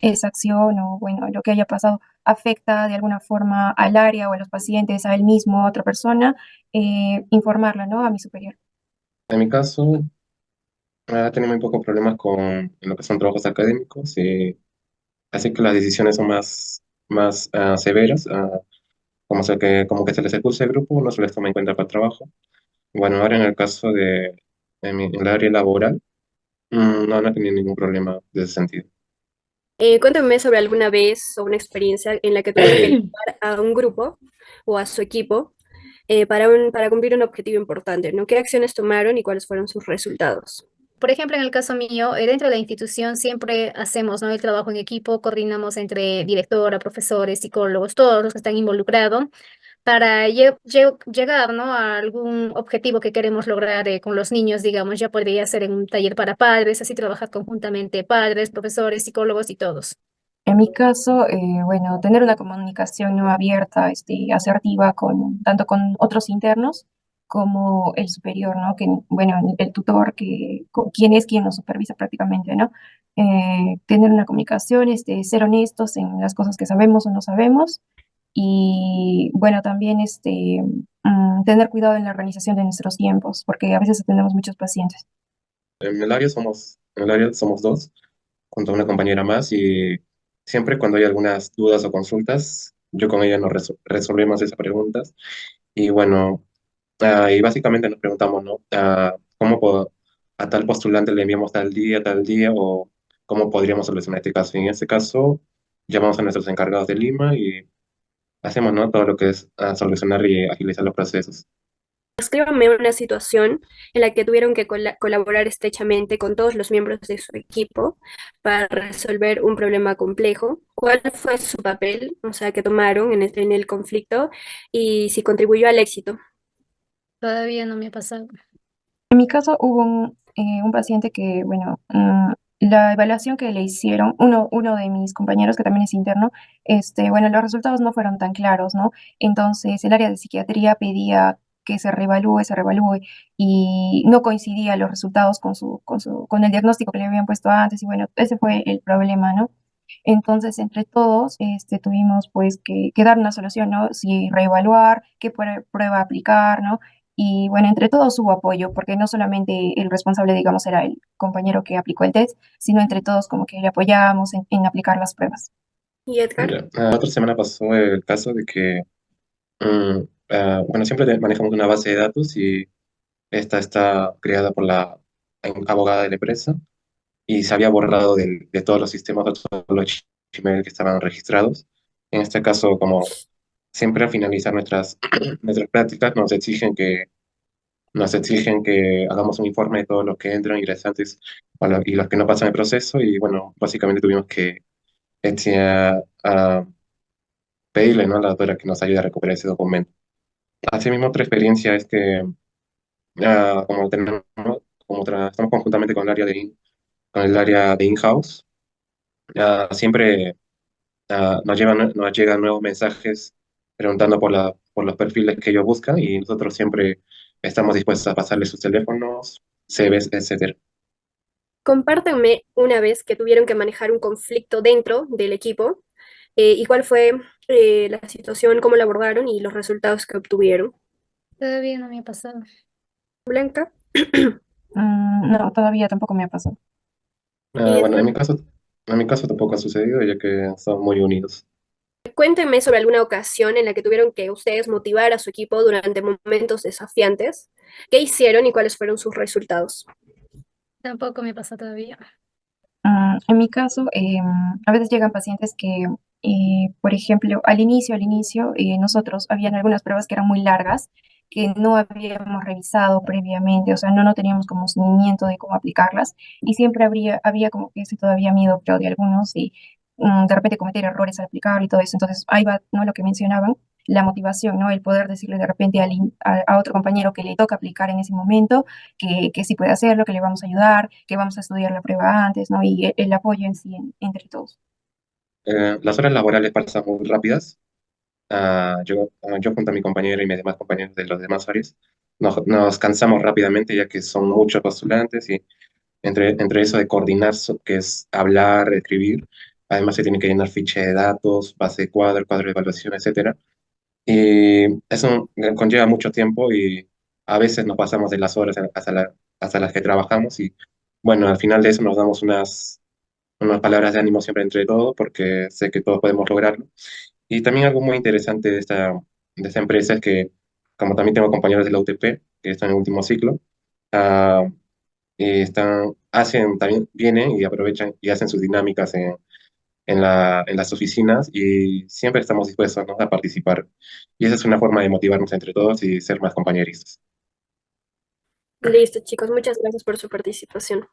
esa acción o, bueno, lo que haya pasado afecta de alguna forma al área o a los pacientes, a él mismo, a otra persona, informarla, ¿no? A mi superior. En mi caso, tenemos un poco problemas con lo que son trabajos académicos, y así que las decisiones son más severas, como que se les expulsa el grupo, no se les toma en cuenta para el trabajo. Bueno, ahora en el caso en el área laboral, no he tenido ningún problema de ese sentido. Cuéntame sobre alguna vez o una experiencia en la que tuvieron que ayudar a un grupo o a su equipo para cumplir un objetivo importante, ¿no? ¿Qué acciones tomaron y cuáles fueron sus resultados? Por ejemplo, en el caso mío, dentro de la institución siempre hacemos, ¿no? El trabajo en equipo, coordinamos entre directora, profesores, psicólogos, todos los que están involucrados para llegar, ¿no? A algún objetivo que queremos lograr con los niños, digamos, ya podría ser en un taller para padres, así trabajar conjuntamente padres, profesores, psicólogos y todos. En mi caso, bueno, tener una comunicación no abierta, asertiva tanto con otros internos como el superior, ¿no? Que, bueno, el tutor, quien es quien nos supervisa prácticamente, ¿no? Tener una comunicación, ser honestos en las cosas que sabemos o no sabemos y, bueno, también, tener cuidado en la organización de nuestros tiempos, porque a veces atendemos muchos pacientes. En el área somos dos, junto a una compañera más, y siempre cuando hay algunas dudas o consultas, yo con ella nos resolvemos esas preguntas. Y bueno, y básicamente nos preguntamos, ¿no? A tal postulante le enviamos tal día, o cómo podríamos solucionar este caso. Y en este caso, llamamos a nuestros encargados de Lima y hacemos, ¿no? Todo lo que es solucionar y agilizar los procesos. Descríbame una situación en la que tuvieron que colaborar estrechamente con todos los miembros de su equipo para resolver un problema complejo. ¿Cuál fue su papel, o sea, que tomaron en el conflicto y si contribuyó al éxito? Todavía no me ha pasado. En mi caso hubo un paciente que, bueno, la evaluación que le hicieron, uno de mis compañeros que también es interno, bueno, los resultados no fueron tan claros, ¿no? Entonces el área de psiquiatría pedía que se revalúe y no coincidía los resultados con el diagnóstico que le habían puesto antes y bueno, ese fue el problema, ¿no? Entonces, entre todos, tuvimos pues que dar una solución, ¿no? Si reevaluar, qué prueba aplicar, ¿no? Y bueno, entre todos hubo apoyo, porque no solamente el responsable, digamos, era el compañero que aplicó el test, sino entre todos como que le apoyábamos en aplicar las pruebas. ¿Y Edgar? Ya, la otra semana pasó el caso de que, mm, bueno, siempre manejamos una base de datos y esta está creada por la abogada de la empresa y se había borrado de todos los sistemas, de todos los Gmail que estaban registrados. En este caso, como siempre al finalizar nuestras prácticas, nos exigen que hagamos un informe de todos los que entran, ingresantes y los que no pasan el proceso. Y bueno, básicamente tuvimos que este, pedirle, ¿no? A la doctora que nos ayude a recuperar ese documento. Asimismo, otra experiencia es que como tenemos, estamos conjuntamente con el área de in-house, siempre nos llegan nuevos mensajes preguntando por los perfiles que ellos buscan y nosotros siempre estamos dispuestos a pasarles sus teléfonos, CVs, etcétera. Compártanme una vez que tuvieron que manejar un conflicto dentro del equipo y cuál fue la situación, cómo la abordaron y los resultados que obtuvieron. Todavía no me ha pasado. Blanca. No, todavía tampoco me ha pasado. Y Bueno, Edgar. en mi caso tampoco ha sucedido, ya que somos muy unidos. Cuéntenme sobre alguna ocasión en la que tuvieron que ustedes motivar a su equipo durante momentos desafiantes. ¿Qué hicieron y cuáles fueron sus resultados? Tampoco me pasa todavía. En mi caso, a veces llegan pacientes que, por ejemplo, al inicio, nosotros habían algunas pruebas que eran muy largas, que no habíamos revisado previamente, o sea, no teníamos como seguimiento de cómo aplicarlas, y siempre había como que ese todavía miedo, creo, de algunos, y de repente cometer errores al aplicar y todo eso. Entonces, ahí va, ¿no? Lo que mencionaban, la motivación, ¿no? El poder decirle de repente a otro compañero que le toca aplicar en ese momento que sí puede hacerlo, que le vamos a ayudar, que vamos a estudiar la prueba antes, ¿no? Y el apoyo en sí, entre todos. Las horas laborales pasan muy rápidas. Yo junto a mi compañero y mis demás compañeros de los demás áreas, nos cansamos rápidamente ya que son muchos postulantes y entre eso de coordinar, que es hablar, escribir, además se tiene que llenar ficha de datos, base de cuadro de evaluación, etcétera. Y eso conlleva mucho tiempo y a veces nos pasamos de las horas hasta las que trabajamos y bueno, al final de eso nos damos unas palabras de ánimo siempre entre todos porque sé que todos podemos lograrlo. Y también algo muy interesante de esta empresa es que, como también tengo compañeros de la UTP que están en el último ciclo, ah, también vienen y aprovechan y hacen sus dinámicas en las oficinas y siempre estamos dispuestos, ¿no?, a participar. Y esa es una forma de motivarnos entre todos y ser más compañeristas. Listo, chicos, muchas gracias por su participación.